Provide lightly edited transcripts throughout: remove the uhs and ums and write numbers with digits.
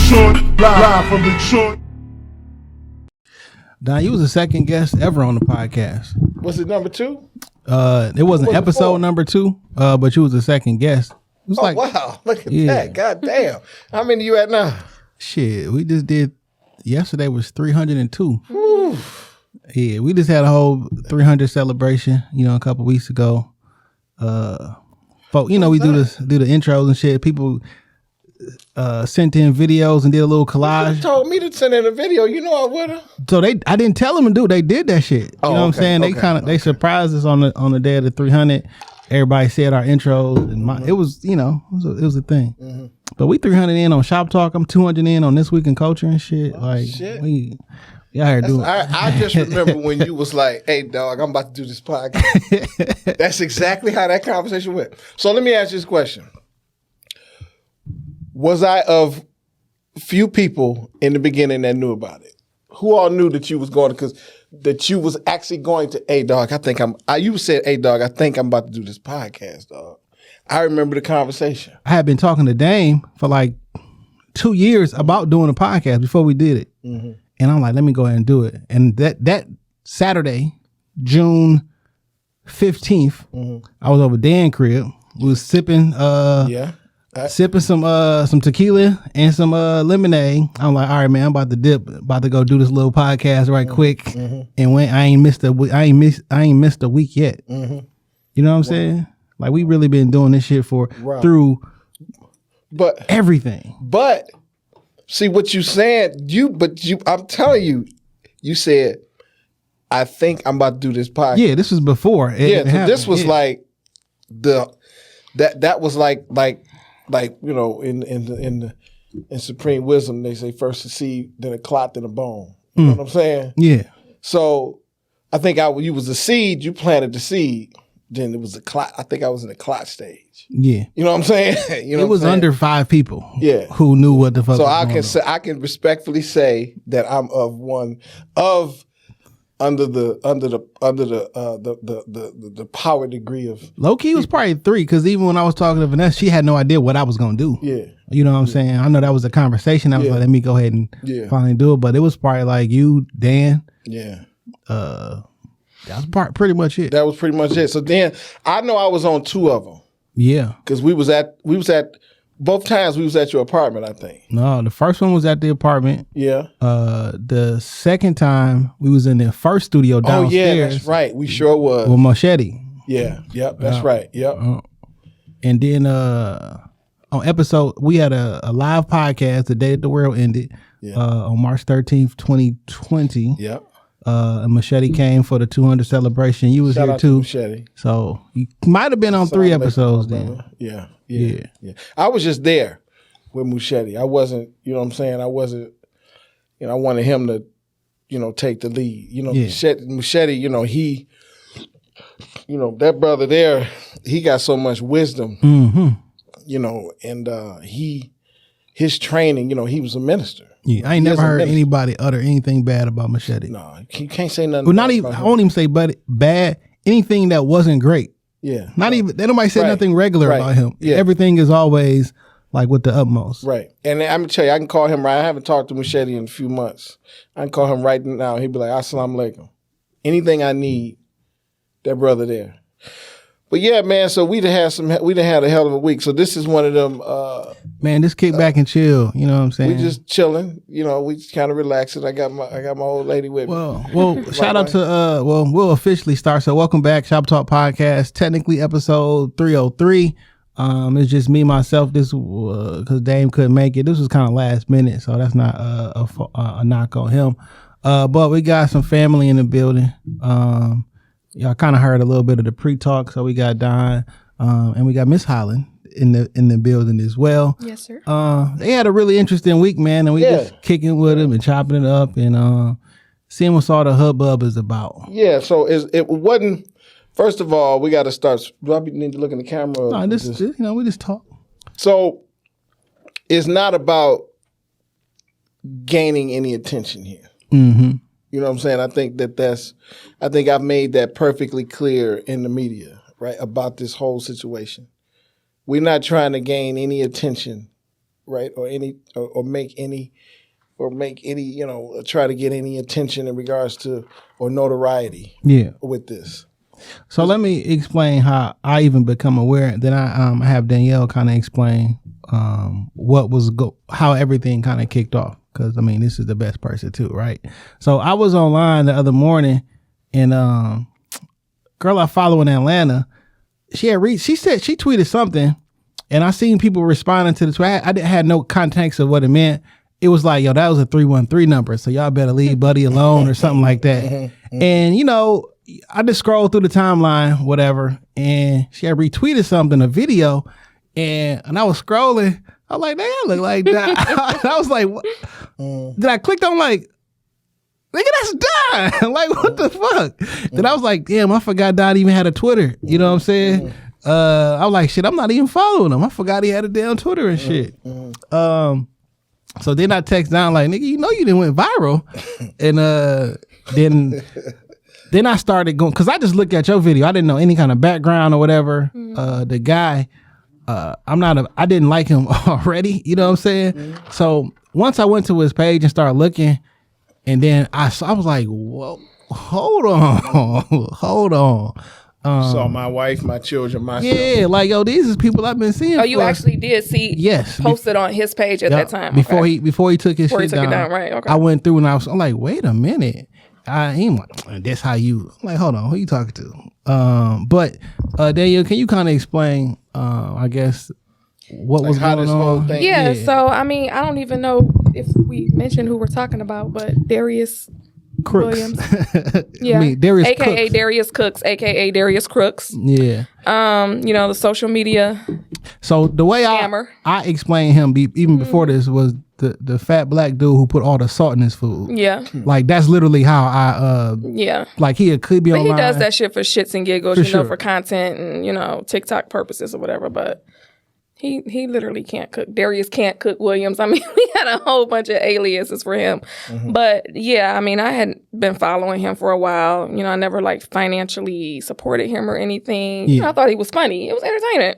Detroit, live from Detroit. Don, you was the second guest ever on the podcast. Was it number 2? It wasn't episode number 2, but you was the second guest. It was wow. Look at that. God damn. How many you at now? Shit, we just did, yesterday was 302. Whew. Yeah, we just had a whole 300 celebration, a couple weeks ago. But we do the intros and shit. People sent in videos and did a little collage. You told me to send in a video. You know I would have. So I didn't tell them to do it. They did that shit. Oh, you know what I'm saying? They surprised us on the day of the 300. Everybody said our intros and it was it was a thing. Mm-hmm. But we 300 in on Shop Talk. I'm 200 in on This Week in Culture and shit. Shit. I just remember when you was like, "Hey, dog, I'm about to do this podcast." That's exactly how that conversation went. So let me ask you this question. Was I of few people in the beginning that knew about it? Who all knew that you was going to, that you was actually going to, "Hey, dog, you said, "Hey, dog, I think I'm about to do this podcast, dog." I remember the conversation. I had been talking to Dame for like 2 years about doing a podcast before we did it. Mm-hmm. And I'm like, let me go ahead and do it. And that Saturday, June 15th, mm-hmm. I was over Dan crib. We was sipping sipping some tequila and some lemonade. I'm like, all right, man, I'm about to dip, about to go do this little podcast right quick. Mm-hmm. And when I ain't missed a week yet. Mm-hmm. You know what I'm saying? Like, we really been doing this shit through everything. But see what you saying, I'm telling you, you said, I think I'm about to do this podcast. Yeah, this was before. This was like that was like in Supreme Wisdom they say first a seed, then a clot, then a bone. You know what I'm saying? Yeah. So I think you was a seed, you planted the seed, then it was a clot. I think I was in the clot stage. Yeah. You know what I'm saying? It was under 5 people. Yeah. Who knew what the fuck so was I can respectfully say that I'm under the power degree of low key was probably 3, because even when I was talking to Vanessa, she had no idea what I was gonna do. Yeah. You know what I'm saying? I know that was a conversation. I was like, let me go ahead and finally do it. But it was probably like you, Dan. Yeah. That was pretty much it. That was pretty much it. So then I know I was on 2 of them. Yeah. Because we was at both times we was at your apartment, I think. No, the first one was at the apartment. Yeah. The second time we was in the first studio downstairs. Oh yeah, that's right. We sure was. With Machete. Yeah. Yep. That's right. Yep. And then on episode, we had a live podcast the day that the world ended. Yeah. On March 13th, 2020. Yep. And Machete came for the 200 celebration. You was Shout here out too. To Machete. So you might have been on 3 episodes then. Yeah. I was just there with Machete. I wasn't, you know what I'm saying? I wasn't, I wanted him to, take the lead. Machete, he, that brother there, he got so much wisdom, and his training, he was a minister. Yeah, I ain't never heard anybody utter anything bad about Machete. No, you can't say nothing. Well, not even. I won't even say bad. Anything that wasn't great. Yeah. Not even. Nobody said nothing regular about him. Yeah. Everything is always like with the utmost. Right. And I'm gonna tell you, I can call him right. I haven't talked to Machete in a few months. I can call him right now. He'd be like, "Assalamu alaikum." Anything I need, that brother there. But yeah, man. So we done had a hell of a week. So this is one of them. Man, just kick back and chill. You know what I'm saying? We just chilling. We just kind of relaxing. I got my old lady with me. Well, shout out to we'll officially start. So welcome back, Shop Talk Podcast. Technically episode 303. It's just me myself. This because Dame couldn't make it. This was kind of last minute, so that's not a knock on him. But we got some family in the building. Y'all kind of heard a little bit of the pre-talk. So we got Don, and we got Miss Holland in the building as well. Yes, sir. They had a really interesting week, man, and we just kicking with them and chopping it up and seeing what all the hubbub is about. Yeah. So it wasn't. First of all, we got to start. Do I need to look in the camera? No, we just talk. So it's not about gaining any attention here. Mm-hmm. You know what I'm saying? I think I've made that perfectly clear in the media, right, about this whole situation. We're not trying to gain any attention right? Or make any, try to get any attention in regards to or notoriety. Yeah. With this. So let me explain how I even become aware. Then I have Danielle kind of explain how everything kind of kicked off. Because I mean, this is the best person too, right? So I was online the other morning, and girl I follow in Atlanta, she said she tweeted something, and I seen people responding to the tweet. I had no context of what it meant. It was like, yo, that was a 313 number, so y'all better leave Buddy alone or something like that. And I just scrolled through the timeline, whatever, and she had retweeted something, a video, and I was scrolling. I was like, damn, I look like that. I was like, what? Then I clicked on like, nigga, that's Don. Like, what the fuck? Then I was like, damn, I forgot Don even had a Twitter. You know what I'm saying? I was like, shit, I'm not even following him. I forgot he had a damn Twitter and shit. So then I text Don like, nigga, you didn't went viral. And then I started going, because I just looked at your video. I didn't know any kind of background or whatever. The guy, I didn't like him already. You know what I'm saying? So once I went to his page and started looking, and then I was like, whoa, hold on. Saw my wife, my children, myself. Yeah, like, yo, these is people I've been seeing. Oh, you actually did see? Yes, posted on his page at that time. Before he took his shit down. It down, right? Okay. I went through and I'm like, wait a minute. That's how you. I'm like, hold on, who you talking to? But Daniel, can you kind of explain? I guess what was going on? Yeah. So I mean, I don't even know if we mentioned who we're talking about, but Darius Crooks. Williams. Yeah. I mean, Darius AKA Cooks. Darius Cooks, AKA Darius Crooks. Yeah. The social media. So the way scammer. I explained him even before this was the fat black dude who put all the salt in his food. Yeah. Like that's literally how I like he could be online. But he does that shit for shits and giggles, for content and TikTok purposes or whatever, but He literally can't cook. Darius can't cook Williams. I mean, we had a whole bunch of aliases for him. But yeah, I mean, I had been following him for a while. I never financially supported him or anything. Yeah. I thought he was funny. It was entertaining.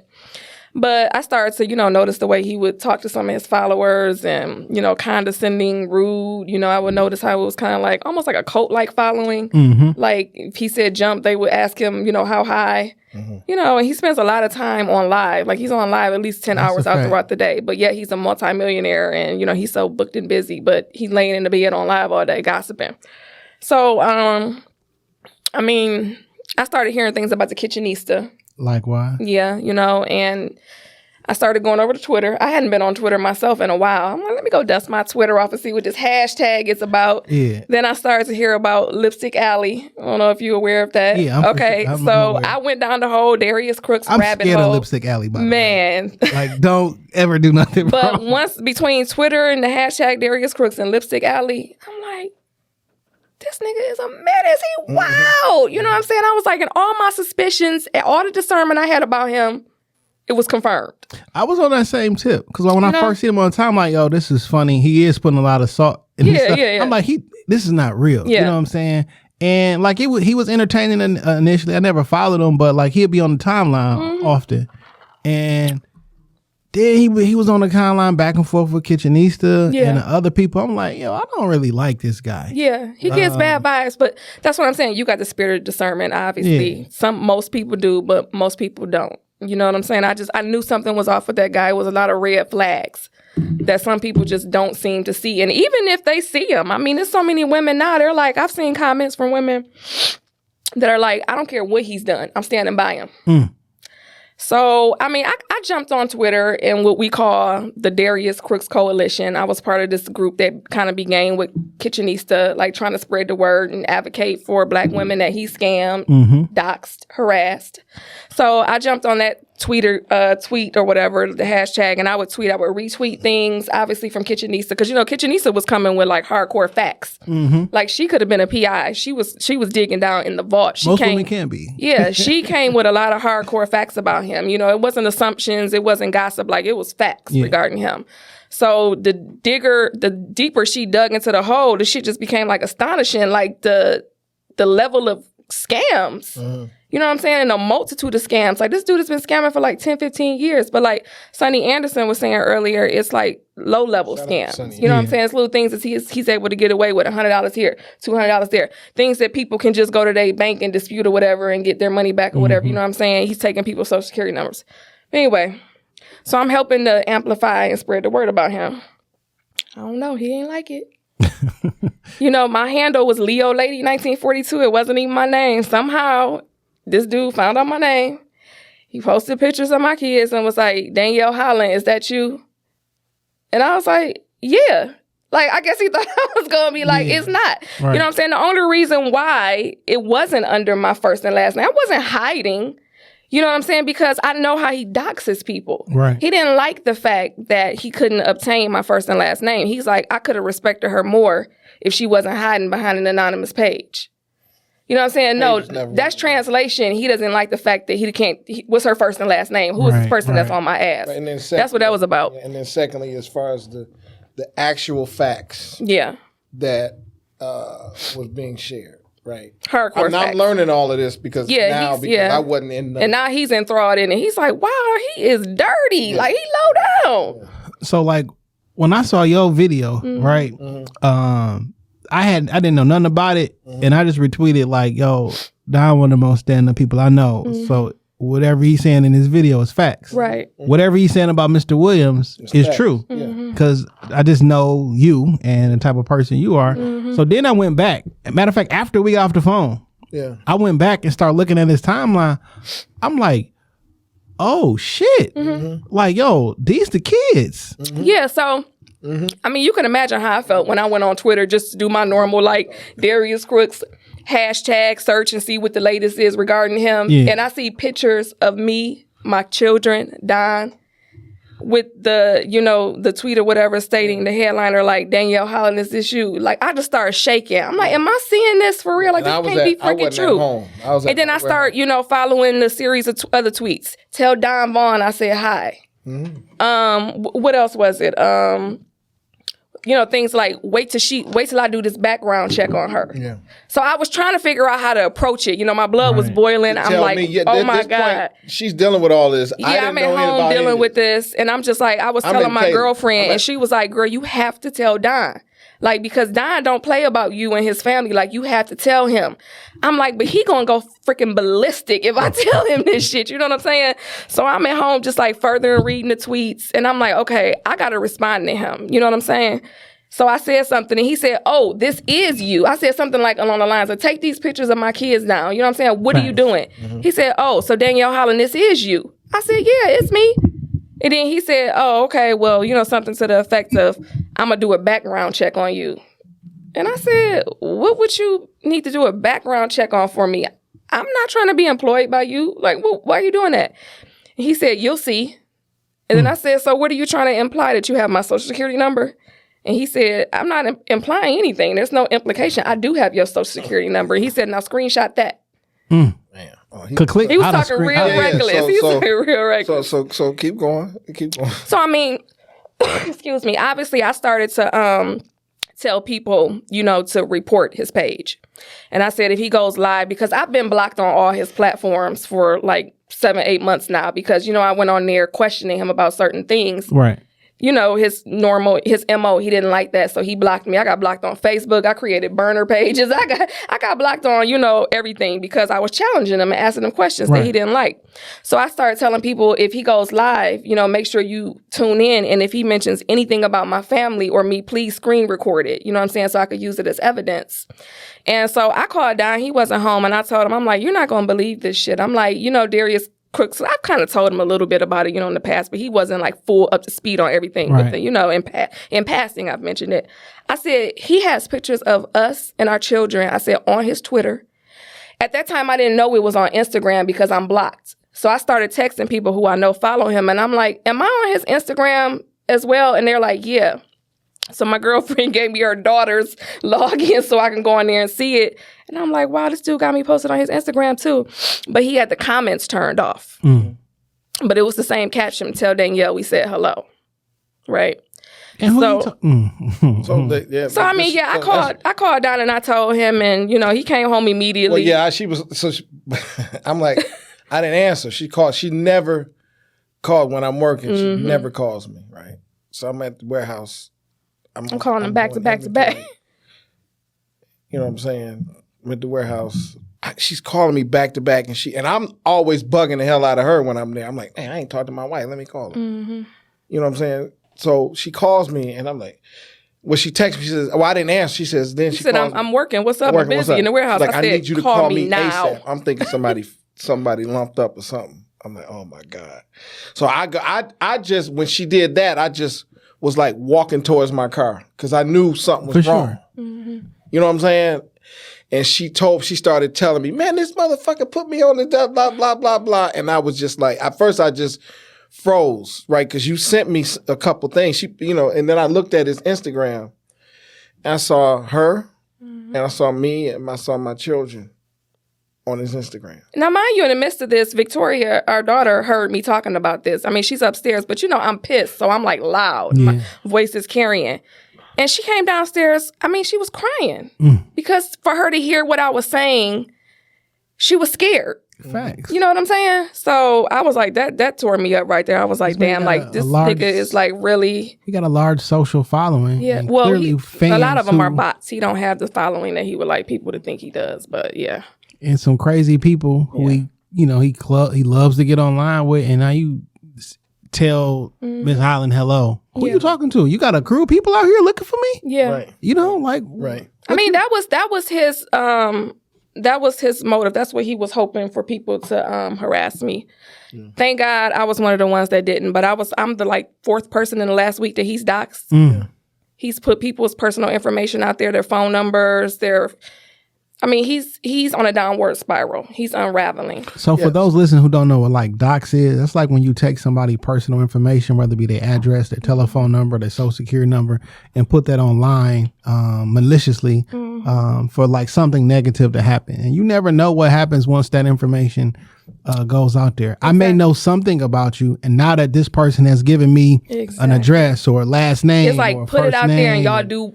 But I started to, notice the way he would talk to some of his followers and, condescending, rude. I would notice how it was kind of almost like a cult-like following. Like if he said jump, they would ask him, how high. And he spends a lot of time on live. Like he's on live at least 10 hours out throughout the day. But yet he's a multimillionaire and, he's so booked and busy. But he's laying in the bed on live all day gossiping. So, I mean, I started hearing things about the Kitchenista. Likewise. Yeah, and I started going over to Twitter. I hadn't been on Twitter myself in a while. I'm like, let me go dust my Twitter off and see what this hashtag is about. Yeah. Then I started to hear about Lipstick Alley. I don't know if you're aware of that. Yeah, I'm so I went down the whole Darius Crooks rabbit hole. I'm scared of Lipstick Alley, by the way. Man. Don't ever do nothing But wrong. once between Twitter and the hashtag Darius Crooks and Lipstick Alley, I'm like, this nigga is a menace. He wild. You know what I'm saying? I was like, and all my suspicions and all the discernment I had about him, it was confirmed. I was on that same tip because when I first see him on time, I'm like, yo, this is funny. He is putting a lot of salt in his stuff. Yeah. I'm like, this is not real. Yeah. You know what I'm saying? And he was entertaining initially. I never followed him, but he'd be on the timeline often. And then he was on the timeline back and forth with Kitchenista and the other people. I'm like, yo, I don't really like this guy. Yeah, he gets bad vibes, but that's what I'm saying. You got the spirit of discernment, obviously. Yeah. Most people do, but most people don't. You know what I'm saying? I knew something was off with that guy. It was a lot of red flags that some people just don't seem to see. And even if they see him, I mean, there's so many women now, they're like, I've seen comments from women that are like, I don't care what he's done. I'm standing by him. So, I mean, I jumped on Twitter in what we call the Darius Crooks Coalition. I was part of this group that kind of began with Kitchenista, trying to spread the word and advocate for Black women that he scammed, doxed, harassed. So I jumped on that tweet or whatever, the hashtag, and I would retweet things, obviously from Kitchenista, because Kitchenista was coming with hardcore facts. Like she could have been a PI. She was digging down in the vault. Most women can be. Yeah, she came with a lot of hardcore facts about him. It wasn't assumptions, it wasn't gossip, it was facts regarding him. So the deeper she dug into the hole, the shit just became astonishing, the level of scams. You know what I'm saying? And a multitude of scams. Like, this dude has been scamming for like 10, 15 years. But like Sonny Anderson was saying earlier, it's like low-level scams. You know what I'm saying? It's little things that he's able to get away with. $100 here, $200 there. Things that people can just go to their bank and dispute or whatever and get their money back or whatever. You know what I'm saying? He's taking people's social security numbers. Anyway, so I'm helping to amplify and spread the word about him. I don't know. He ain't like it. You know, my handle was Leo Lady 1942. It wasn't even my name. Somehow, this dude found out my name. He posted pictures of my kids and was like, Danielle Holland, is that you? And I was like, yeah. Like, I guess he thought I was going to be like, it's not. Right. You know what I'm saying? The only reason why it wasn't under my first and last name, I wasn't hiding. You know what I'm saying? Because I know how he doxes people. Right. He didn't like the fact that he couldn't obtain my first and last name. He's like, I could have respected her more if she wasn't hiding behind an anonymous page. You know what I'm saying? No, that's translation. He doesn't like the fact that what's her first and last name? Who is this person that's on my ass? Right. And then that's what that was about. And then secondly, as far as the actual facts that was being shared. Right. Hardcore facts. I'm learning all of this because I wasn't in the... And now he's enthralled in it. He's like, wow, he is dirty. Yeah. Like, he low down. So, like, when I saw your video, right, I didn't know nothing about it, and I just retweeted like, yo, Don one of the most stand-up people I know. So whatever he's saying in his video is facts. Right. Whatever he's saying about Mr. Williams is true. Because I just know you and the type of person you are. So then I went back. Matter of fact, after we got off the phone, I went back and started looking at his timeline. I'm like, oh shit. Like, yo, these the kids. Yeah, so I mean, you can imagine how I felt when I went on Twitter just to do my normal, like, Darius Crooks hashtag search and see what the latest is regarding him. And I see pictures of me, my children, Don, with the tweet or whatever stating the headliner, like, Danielle Holland, is this you? Like, I just started shaking. I'm like, am I seeing this for real? Like, this can't be freaking true. And then I start, following the series of other tweets. Tell Don Vaughn I said hi. What else was it? Things like wait till I do this background check on her. Yeah. So I was trying to figure out how to approach it. My blood was boiling. I'm like, oh my God. Point, she's dealing with all this. Yeah, I'm at home dealing with this. And I'm just like, I was telling my girlfriend and she was like, girl, you have to tell Don. Like, because Don don't play about you and his family. Like, you have to tell him. I'm like, but he gonna go freaking ballistic if I tell him this shit. You know what I'm saying? So I'm at home just like further reading the tweets. And I'm like, okay, I gotta respond to him. You know what I'm saying? So I said something and he said, oh, this is you. I said something like along the lines of, take these pictures of my kids down. You know what I'm saying? What are you doing? He said, oh, so Danielle Holland, this is you. I said, yeah, it's me. And then he said, oh, okay, well, something to the effect of, I'm going to do a background check on you. And I said, what would you need to do a background check on for me? I'm not trying to be employed by you. Like, why are you doing that? And he said, you'll see. And then I said, so what are you trying to imply, that you have my social security number? And he said, I'm not implying anything. There's no implication. I do have your social security number. He said, now screenshot that. Man. He was talking real reckless. He was talking real reckless. So keep going. So, I mean, excuse me. Obviously, I started to tell people, to report his page. And I said, if he goes live, because I've been blocked on all his platforms for like 7-8 months now, because, I went on there questioning him about certain things. Right. His MO, he didn't like that, so he blocked me. I got blocked on Facebook. I created burner pages. I got blocked on, everything, because I was challenging him and asking him questions that he didn't like. So I started telling people, if he goes live, make sure you tune in. And if he mentions anything about my family or me, please screen record it. You know what I'm saying? So I could use it as evidence. And so I called Don. He wasn't home. And I told him, I'm like, you're not going to believe this shit. I'm like, Darius Crooks. I've kind of told him a little bit about it, in the past, but he wasn't like full up to speed on everything with it. In passing, I've mentioned it. I said, he has pictures of us and our children, I said, on his Twitter. At that time, I didn't know it was on Instagram because I'm blocked. So I started texting people who I know follow him, and I'm like, am I on his Instagram as well? And they're like, yeah. So my girlfriend gave me her daughter's login so I can go on there and see it. And I'm like, wow, this dude got me posted on his Instagram too. But he had the comments turned off. But it was the same caption, tell Danielle we said hello. Right? And who So- you ta- So I mean, yeah, I called down and I told him, and he came home immediately. Well, yeah, she was. So I'm like, I didn't answer. She called. She never called when I'm working. She never calls me. Right. So I'm at the warehouse. I'm calling him back to back to back. You know what I'm saying? I'm at the warehouse. She's calling me back to back, and I'm always bugging the hell out of her when I'm there. I'm like, man, I ain't talked to my wife. Let me call her. You know what I'm saying? So she calls me, and I'm like, well, she texts me. She says, "Oh, I didn't answer." She says, then she said, calls I'm working. What's up? I'm busy in the warehouse. She's like, I said, need you to call me now. ASAP. I'm thinking somebody lumped up or something. I'm like, oh my God. So I just, when she did that, I just was like walking towards my car because I knew something was wrong. You know what I'm saying? And she started telling me, man, this motherfucker put me on the blah, blah, blah, blah. And I was just like, at first I just froze, right? Because you sent me a couple things. And then I looked at his Instagram and I saw her and I saw me and I saw my children on his Instagram. Now, mind you, in the midst of this, Victoria, our daughter, heard me talking about this. I mean, she's upstairs, but I'm pissed. So I'm like loud. My voice is carrying. And she came downstairs. I mean, she was crying because for her to hear what I was saying, she was scared. Facts. You know what I'm saying? So I was like, that tore me up right there. I was like, damn, like this nigga is like really. He got a large social following. Yeah, and well, clearly a lot of them are who- bots. He don't have the following that he would like people to think he does. But yeah. and some crazy people who he loves to get online with, and now you tell Miss Holland hello. Who you talking to? You got a crew of people out here looking for me? Yeah. Right. Right. I mean, that was his motive. That's what he was hoping for people to harass me. Thank God I was one of the ones that didn't. But I'm the fourth person in the last week that he's doxed. He's put people's personal information out there, their phone numbers, he's on a downward spiral. He's unraveling. So for those listening who don't know what dox is, that's like when you take somebody's personal information, whether it be their address, their telephone number, their social security number, and put that online maliciously for something negative to happen. And you never know what happens once that information goes out there. Exactly. I may know something about you, and now that this person has given me an address or a last name, it's like put it out there and y'all do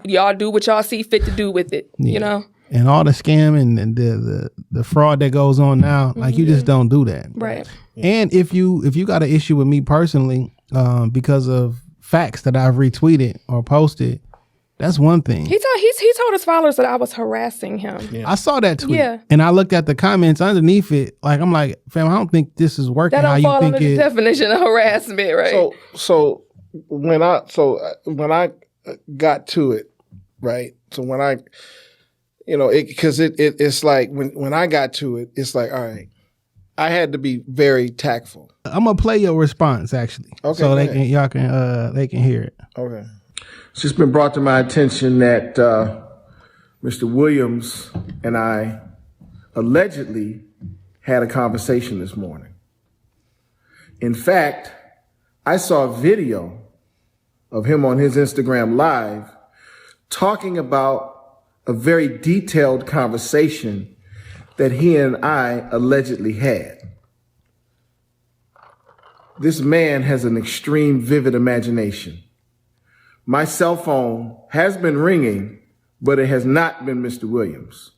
what y'all see fit to do with it. You know. And all the scam and the fraud that goes on now, you just don't do that. Right. And if you got an issue with me personally, because of facts that I've retweeted or posted, that's one thing. He told his followers that I was harassing him. Yeah. I saw that tweet. Yeah. And I looked at the comments underneath it. I'm like, fam, I don't think this is working. That don't how you fall think under the definition of harassment, right? So when I got to it, right? So when I it's like when I got to it, it's like, all right, I had to be very tactful. I'm gonna play your response actually, okay, so they can hear it. Okay. It's just been brought to my attention that Mr. Williams and I allegedly had a conversation this morning. In fact, I saw a video of him on his Instagram Live talking about a very detailed conversation that he and I allegedly had. This man has an extreme vivid imagination. My cell phone has been ringing, but it has not been Mr. Williams.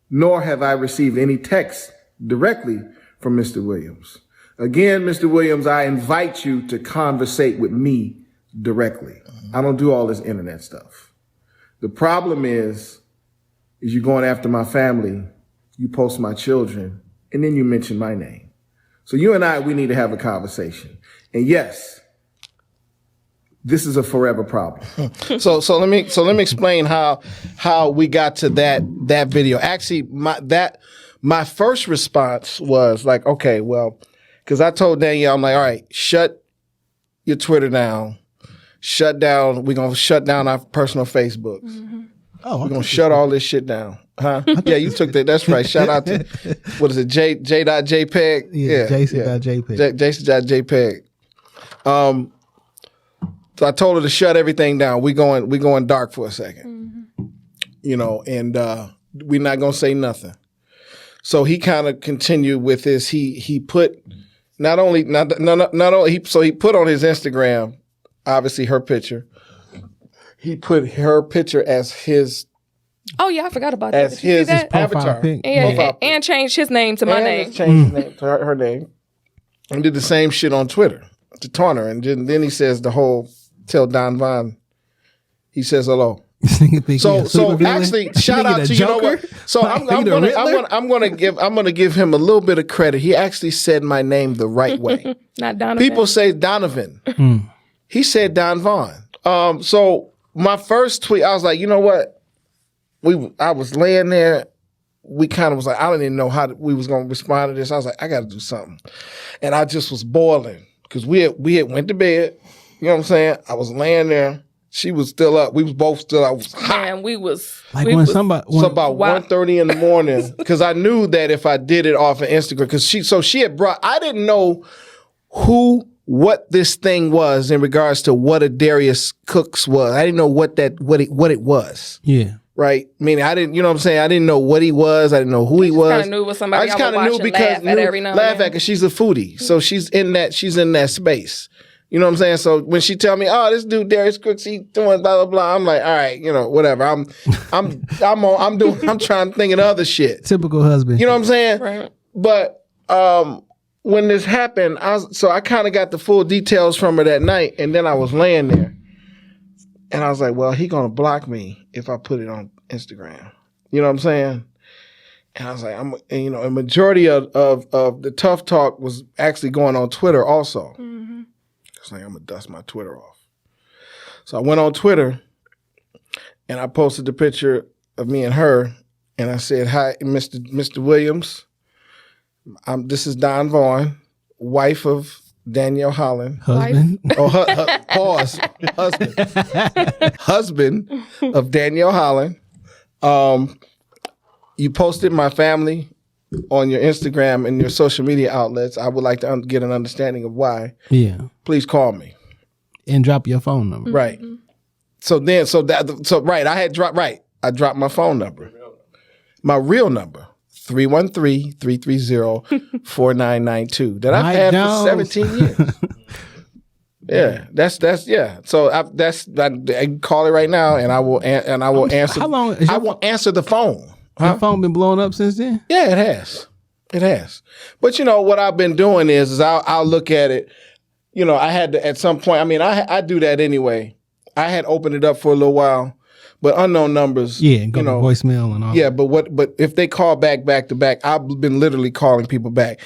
Nor have I received any text directly from Mr. Williams. Again, Mr. Williams, I invite you to conversate with me directly. I don't do all this internet stuff. The problem is you're going after my family, you post my children, and then you mention my name. So you and I, we need to have a conversation. And yes, this is a forever problem. So let me explain how we got to that video. Actually, my first response was like, okay, well, because I told Danielle, I'm like, all right, shut your Twitter down. We're going to shut down our personal Facebooks. Mm-hmm. Oh, we're going to shut all this shit down. Huh? Yeah, you took that. That's right. Shout out to, what is it, J.JPEG? Yeah, Jason.JPEG. Jason.JPEG. So I told her to shut everything down. We going dark for a second. Mm-hmm. And we're not going to say nothing. So he kind of continued with this. He put he put on his Instagram, obviously her picture. He put her picture as his Oh yeah, I forgot about that. as Did you see his that? avatar. pic. And changed his name to my name. Changed his name to her name. And did the same shit on Twitter to taunt her. And then he says tell Don Vaughn, he says hello. So actually, shout out to, you know what? So I'm gonna give him a little bit of credit. He actually said my name the right way. Not Donovan. People say Donovan. He said Don Vaughn. So my first tweet, I was like, you know what? I was laying there. We kind of was like, I didn't even know how we was gonna respond to this. I was like, I got to do something, and I just was boiling because we had went to bed. You know what I'm saying? I was laying there. She was still up. We was both still up. I was hot. Man, we was like we when was, somebody. So about 1:30 in the morning, because I knew that if I did it off of Instagram, because she had brought. I didn't know what this thing was in regards to what a Darius Cooks was. I didn't know what it was. Yeah. Right. I mean, I didn't. You know what I'm saying? I didn't know what he was. I didn't know who he was. Kind of knew it was somebody. I just kind of knew because laugh at because she's a foodie, so she's in that space. You know what I'm saying? So when she tell me, "Oh, this dude Darius Cooks, he doing blah blah blah," I'm like, "All right, you know, whatever." I'm trying to think of other shit. Typical husband. You know what I'm saying? Right. But when this happened, I kind of got the full details from her that night, and then I was laying there, and I was like, "Well, he gonna block me if I put it on Instagram." You know what I'm saying? And I was like, a majority of the tough talk was actually going on Twitter also. Mm-hmm. Like, I'm gonna dust my Twitter off. So I went on Twitter and I posted the picture of me and her, and I said, "Hi, Mr. Williams. This is Don Vaughn, wife of Danielle Holland, Husband. Pause, husband of Danielle Holland. You posted my family on your Instagram and your social media outlets. I would like to get an understanding of why. Yeah. Please call me and drop your phone number. Right. So I dropped my phone number. My real number, 313-330-4992 that I've had for 17 years. Yeah, that's. So I can call it right now, and I will answer. How long? I will answer the phone. Your phone been blowing up since then? Yeah, it has. It has. But you know what I've been doing is I'll look at it. You know, I had to at some point. I mean, I do that anyway. I had opened it up for a little while, but unknown numbers. Yeah, go to voicemail and all. Yeah, but if they call back to back, I've been literally calling people back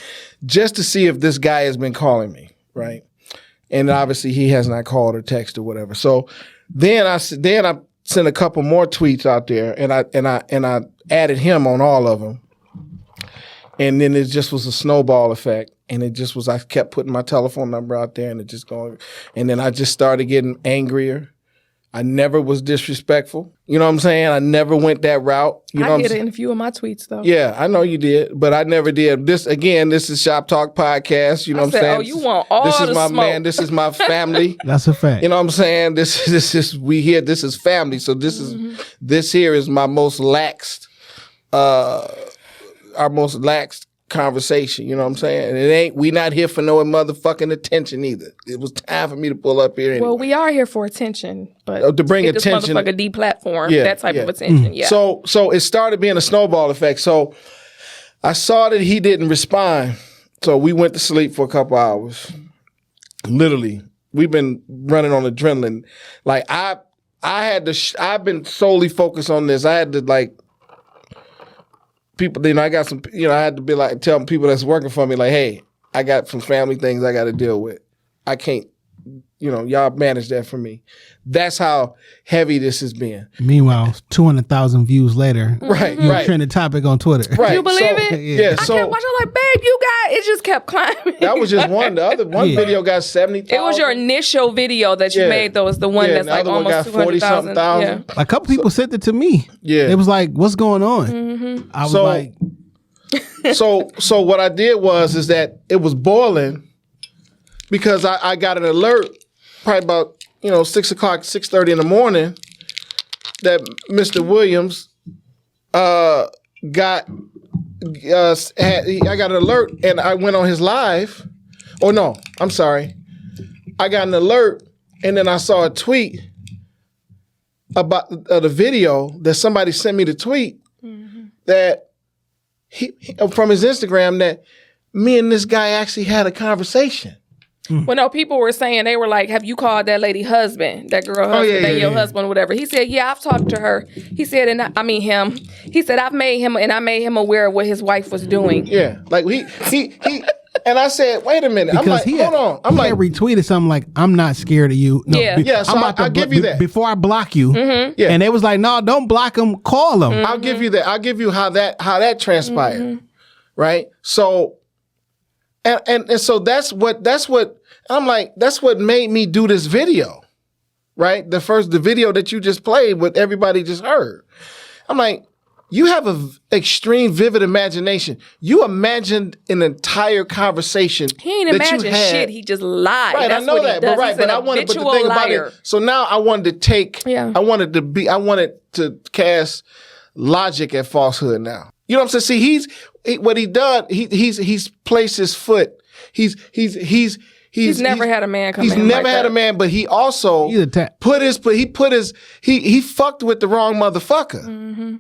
just to see if this guy has been calling me, right? And obviously he has not called or texted or whatever. So then I sent a couple more tweets out there, and I added him on all of them. And then it just was a snowball effect. And it just was, I kept putting my telephone number out there, and it just going, and then I just started getting angrier. I never was disrespectful. You know what I'm saying? I never went that route. You know I did it in a few of my tweets though. Yeah, I know you did, but I never did. This is Shop Talk Podcast. You know what I'm saying? Oh, you want all this is the my smoke. man. This is my family. That's a fact. You know what I'm saying? This is we here. This is family. So this here is my most laxed, our most laxed conversation. You know what I'm saying? And we not here for no motherfucking attention either. It was time for me to pull up here anyway. Well, we are here for attention, but to bring attention, this motherfucker deplatform that type of attention. Yeah. So it started being a snowball effect. So I saw that he didn't respond. So we went to sleep for a couple hours. Literally, we've been running on adrenaline. Like I've been solely focused on this. I had to people, I got some, I had to be tell people that's working for me, hey, I got some family things I got to deal with. I can't, y'all manage that for me. That's how heavy this has been. Meanwhile, 200,000 views later, you're a trending topic on Twitter. Right. You believe it? Yeah. I kept watching, babe, you got it. Just kept climbing. That was just one. The other video got 70,000. It was your initial video that you made, though. It's the one that's the almost 200,000. Yeah. A couple people sent it to me. Yeah. It was like, what's going on? Mm-hmm. I was like. So what I did is that it was boiling because I got an alert probably about 6 o'clock, 6:30 in the morning that Mr. Williams I got an alert, and I went on his live. Oh no, I'm sorry. I got an alert And then I saw a tweet about the video that somebody sent me the tweet that he from his Instagram that me and this guy actually had a conversation. Well, no, people were saying, they were like, have you called that lady husband, that girl husband, your husband, whatever. He said, yeah, I've talked to her. He said, him. He said, I made him aware of what his wife was doing. Yeah, like he and I said, wait a minute. Because I'm like, hold on. I'm like, retweeted something like, I'm not scared of you. No, Yeah. So I'll give you that. Before I block you. Yeah. And they was like, no, don't block him, call him. I'll give you that. I'll give you how that transpired. Right? So and so that's what I'm like, that's what made me do this video. Right? The video that you just played, what everybody just heard. I'm like, you have an extreme, vivid imagination. You imagined an entire conversation. He ain't imagined shit. He just lied. Right, That's I know what that. he does. But He's an I wanted to habitual think about liar. it. So now I wanted I wanted to cast logic at falsehood now. You know what I'm saying? See, what he done, he's placed his foot. He's never had a man come in. He's never like had that. a man, but he also he fucked with the wrong motherfucker.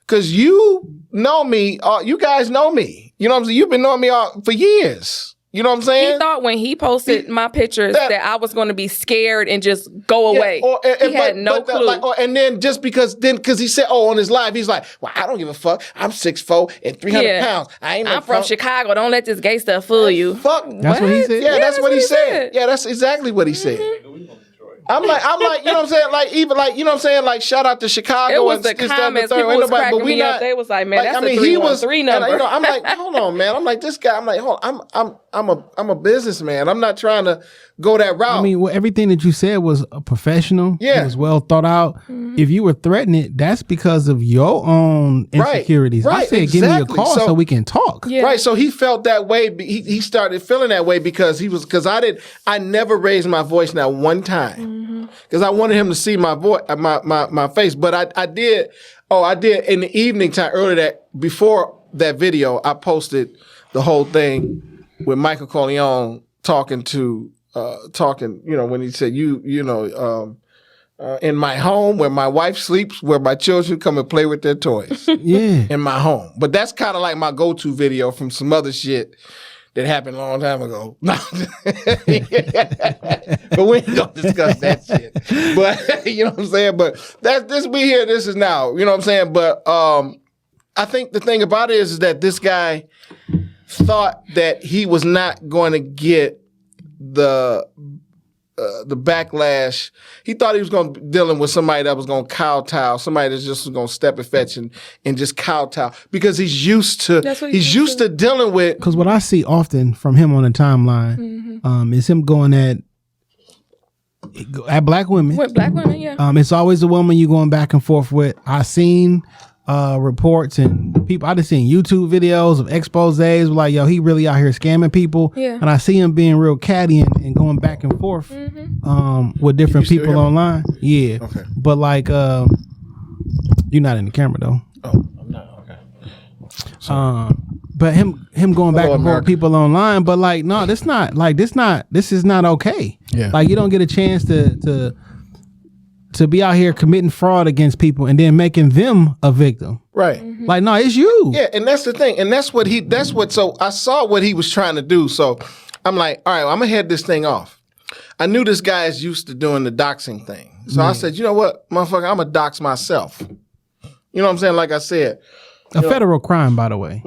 Cause you know me, you guys know me. You know what I'm saying? You've been knowing me for years. You know what I'm saying? He thought when he posted my pictures that I was going to be scared and just go away. He had no clue. And then just because he said, on his live, he's like, well, I don't give a fuck. I'm 6'4" and 300 pounds. I'm from Chicago. Don't let this gay stuff fool you. Fuck. That's what he said? Yeah, that's what he said. Yeah, that's exactly what he said. I'm like, you know what I'm saying? Like, even like, you know what I'm saying? Like, shout out to Chicago. It was and the comments. People was cracking me up. They was like, man, that's a 313 number. And, I'm like, hold on, man. I'm like, this guy. I'm like, hold on. I'm a businessman. I'm not trying to go that route. I mean, everything that you said was professional. Yeah. It was well thought out. If you were threatening it, that's because of your own insecurities. Right, I said, give me a call so we can talk. Yeah. Right. So he felt that way. He started feeling that way because I never raised my voice not one time. Because I wanted him to see my voice, my face. But I did in the evening time before that video, I posted the whole thing with Michael Corleone talking, when he said, in my home where my wife sleeps, where my children come and play with their toys. Yeah. In my home. But that's kind of like my go-to video from some other shit that happened a long time ago. But we ain't gonna discuss that shit. But you know what I'm saying? But we here, this is now. You know what I'm saying? But I think the thing about it is that this guy thought that he was not going to get the backlash. He thought he was going to be dealing with somebody that was going to kowtow, somebody that's just going to step and fetch and just kowtow because he's used to dealing with. Because what I see often from him on the timeline is him going at black women. With black women, yeah. It's always a woman you going back and forth with. I seen reports and people. I just seen YouTube videos of exposés like, yo, he really out here scamming people. Yeah. And I see him being real catty and going back and forth with different people online. Yeah. Okay. But like, you're not in the camera though. Oh, I'm not. Okay. But him going back and forth with people online. But like, no, this is not okay. Yeah. Like you don't get a chance to be out here committing fraud against people and then making them a victim. Right. Like, no, it's you. Yeah, and that's the thing. And so I saw what he was trying to do. So I'm like, all right, I'm going to head this thing off. I knew this guy is used to doing the doxing thing. So I said, you know what, motherfucker, I'm going to dox myself. You know what I'm saying? Like I said. A federal crime, by the way.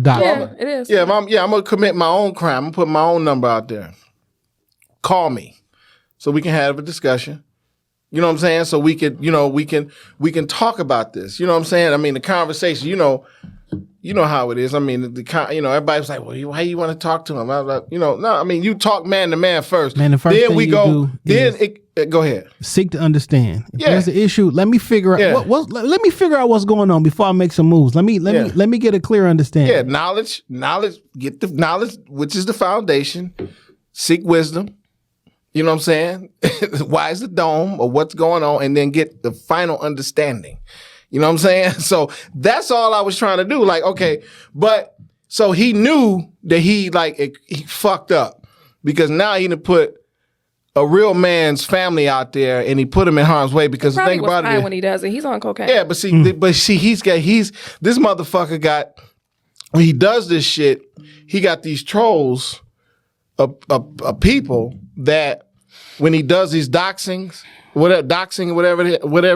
Yeah, it is. Yeah, I'm going to commit my own crime. I'm going to put my own number out there. Call me so we can have a discussion. You know what I'm saying? So we can talk about this. You know what I'm saying? I mean, the conversation, you know how it is. I mean, everybody's like, well, why you want to talk to him? I was like, no, I mean, you talk man to man first. Man, the first then thing we you go, do then is go ahead. Seek to understand. If Yeah. there's an issue, let me figure out let me figure out what's going on before I make some moves. Let me get a clear understanding. Yeah, knowledge, get the knowledge, which is the foundation. Seek wisdom. You know what I'm saying? Why is the dome or what's going on? And then get the final understanding. You know what I'm saying? So that's all I was trying to do. Like, okay, but so he knew that he fucked up because now he done put a real man's family out there and he put him in harm's way because the Probably thing was about high it, when he does it. He's on cocaine. yeah, but see, he's this motherfucker got, when he does this shit, he got these trolls of people that when he does these doxing, whatever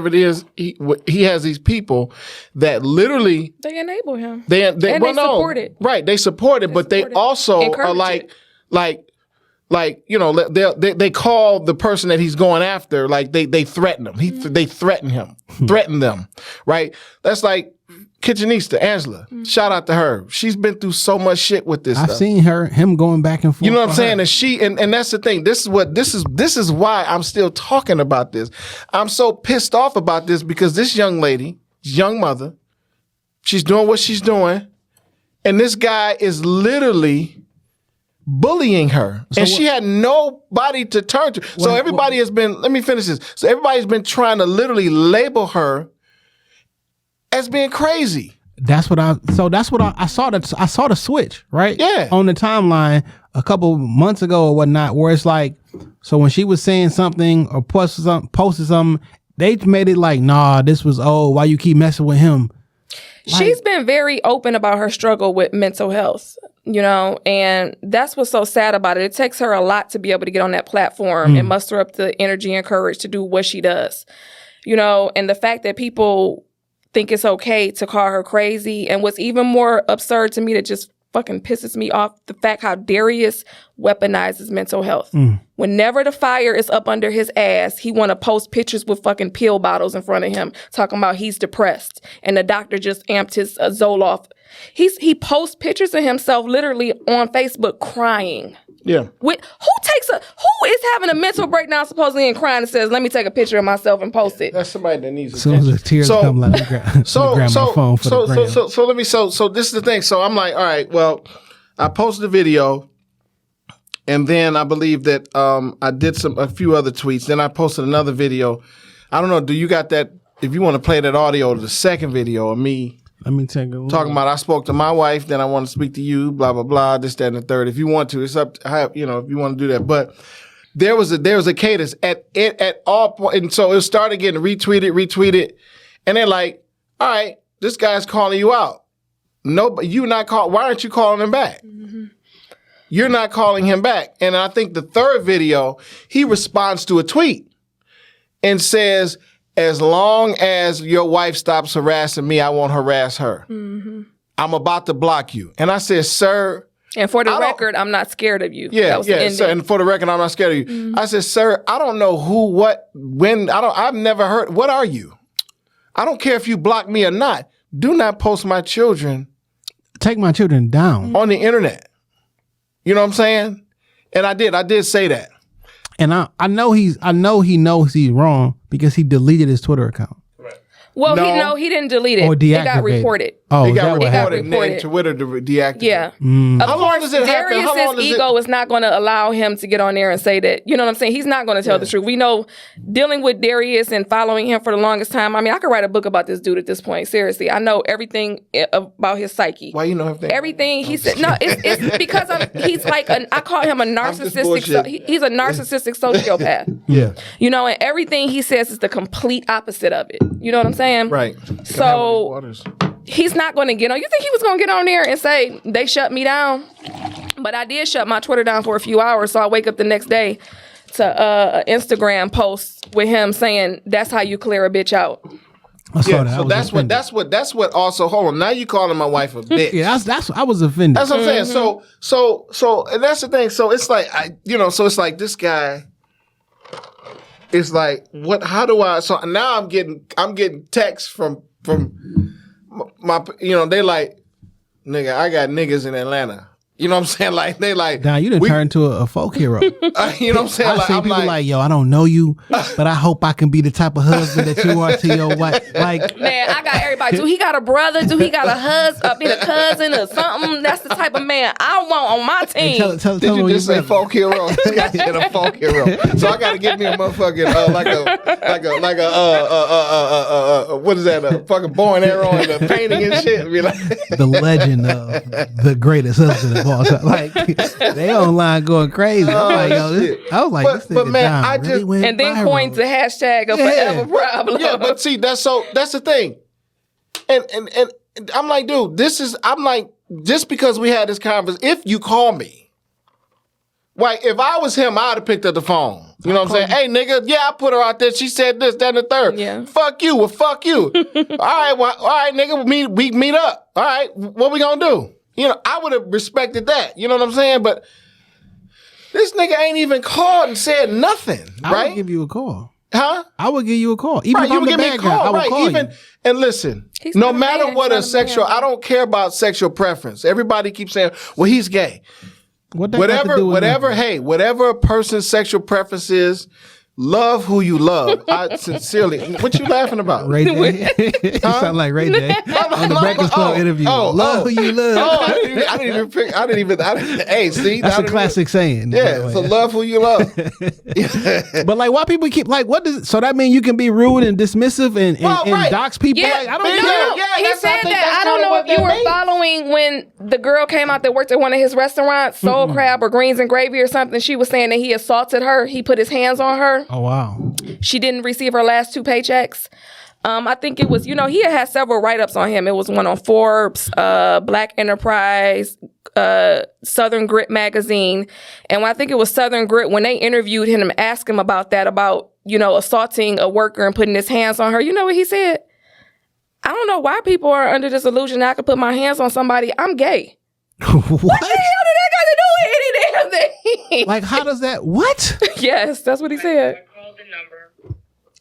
it is, he has these people that literally They enable him. they support it. Right, they support it, but they support it. also are Encourage like you know, they call the person that he's going after, like they threaten him. They threaten him, threaten them, right? That's like Kitchenista, Angela. Shout out to her. She's been through so much shit with this I've stuff. seen him going back and forth. You know what I'm saying? Her. And that's the thing. This is why I'm still talking about this. I'm so pissed off about this because this young lady, young mother, she's doing what she's doing, and this guy is literally bullying her, and she had nobody to turn to. So everybody has been, let me finish this. So everybody's been trying to literally label her as being crazy. I saw the switch, right? Yeah. On the timeline a couple months ago or whatnot, where it's like, so when she was saying something or posted something, they made it like, nah, this was old. Why you keep messing with him? She's been very open about her struggle with mental health, you know, and that's what's so sad about it. It takes her a lot to be able to get on that platform and muster up the energy and courage to do what she does, you know, and the fact that people think it's okay to call her crazy. And what's even more absurd to me that just fucking pisses me off, the fact how Darius weaponizes mental health. Whenever the fire is up under his ass, he want to post pictures with fucking pill bottles in front of him, talking about he's depressed, and the doctor just amped his Zoloft. He posts pictures of himself literally on Facebook crying. Yeah. Who is having a mental breakdown supposedly and crying and says, "Let me take a picture of myself and post it"? That's somebody that needs As soon as the tears come, let me grab my phone for the gram. So this is the thing. So I'm like, all right, well, I posted a video, and then I believe that I did a few other tweets. Then I posted another video. I don't know. Do you got that? If you want to play that audio, the second video of me. Let me take a look. Talking about I spoke to my wife, then I want to speak to you, blah, blah, blah, this, that, and the third. If you want to, it's up to, you know, if you want to do that. But there was a cadence at all points. And so it started getting retweeted. And they're like, all right, this guy's calling you out. No, but why aren't you calling him back? You're not calling him back. And I think the third video, he responds to a tweet and says, as long as your wife stops harassing me, I won't harass her. I'm about to block you. And I said, sir. And for the record, I'm not scared of you. Yeah. Sir, and for the record, I'm not scared of you. I said, sir, I don't know who, what, when. I've never heard. What are you? I don't care if you block me or not. Do not post my children. Take my children down on the internet. You know what I'm saying? And I did say that. And I know he knows he's wrong because he deleted his Twitter account. Well, he didn't delete it. Or deactivated. It got reported. Oh, it got reported. And Twitter deactivated. Yeah. How long does it happen? Darius's ego is not going to allow him to get on there and say that. You know what I'm saying? He's not going to tell the truth. We know dealing with Darius and following him for the longest time. I mean, I could write a book about this dude at this point. Seriously, I know everything about his psyche. Why you know everything? Everything he said. No, it's because he's like I call him a narcissistic. He's a narcissistic sociopath. Yeah. You know, and everything he says is the complete opposite of it. You know what I'm saying? Right. So he's not going to get on. You think he was going to get on there and say, they shut me down? But I did shut my Twitter down for a few hours. So I wake up the next day to an Instagram post with him saying, that's how you clear a bitch out. Yeah, so that's what also, hold on. Now you calling my wife a bitch. Yeah, that's I was offended. That's what I'm saying. So and that's the thing. So it's like, so it's like this guy. It's like, how do I, so now I'm getting texts from my, they like, nigga, I got niggas in Atlanta. You know what I'm saying? Like, they like. Now, you done turned into a folk hero. You know what I'm saying? I see people like, yo, I don't know you, but I hope I can be the type of husband that you are to your wife. Like, man, I got everybody. Do he got a brother? Do he got a husband? Be a cousin or something? That's the type of man I want on my team. Tell Did you just say folk hero? This guy said a folk hero. So I got to get me a motherfucking what is that? A fucking bow and arrow and a painting and shit. Be like the legend of the greatest husband. football. Like they online going crazy. I'm like, yo, I was like, this but nigga man, Dom I just really went And then viral. coined the hashtag of forever problem. Yeah, but see, that's the thing. And I'm like, dude, just because we had this conversation, if you call me, like, if I was him, I'd have picked up the phone. You know what I'm saying? Hey, nigga, yeah, I put her out there. She said this, that, and the third. Yeah. Fuck you. Well, fuck you. All right, nigga, we meet up. All right, what we gonna do? You know, I would have respected that. You know what I'm saying? But this nigga ain't even called and said nothing, I right? would give you a call. Huh? I would give you a call. Even Right, if you I'm would the give me bad a guy, call, I would right? call Even you. and listen, He's no not a matter man, what he's a not a sexual, man. I don't care about sexual preference. Everybody keeps saying, "Well, he's gay." What that got to do with nothing? Whatever a person's sexual preference is, love who you love. I sincerely. What you laughing about? Ray J. You sound like Ray J on the Breakfast Club interview. Love who you love. I didn't even. Hey, see, That's a classic saying. by the Yeah, way. so love who you love. But like, why people keep like, what does it, so that mean you can be rude and dismissive and right. dox people? Yeah, Like, I don't man, care. yeah, he that's- I said think that. that's I don't kinda know what if you that were means. following when the girl came out that worked at one of his restaurants, Soul Crab or Greens and Gravy or something. She was saying that he assaulted her. He put his hands on her. Oh wow. She didn't receive her last 2 paychecks. I think it was, he had several write-ups on him. It was one on Forbes, Black Enterprise, Southern Grit magazine. And when I think it was Southern Grit, when they interviewed him and asked him about that, about, assaulting a worker and putting his hands on her, you know what he said? I don't know why people are under this illusion that I could put my hands on somebody. I'm gay. What? What the hell did that got to do with any damn thing? Like, how does that? What? Yes, that's what he said.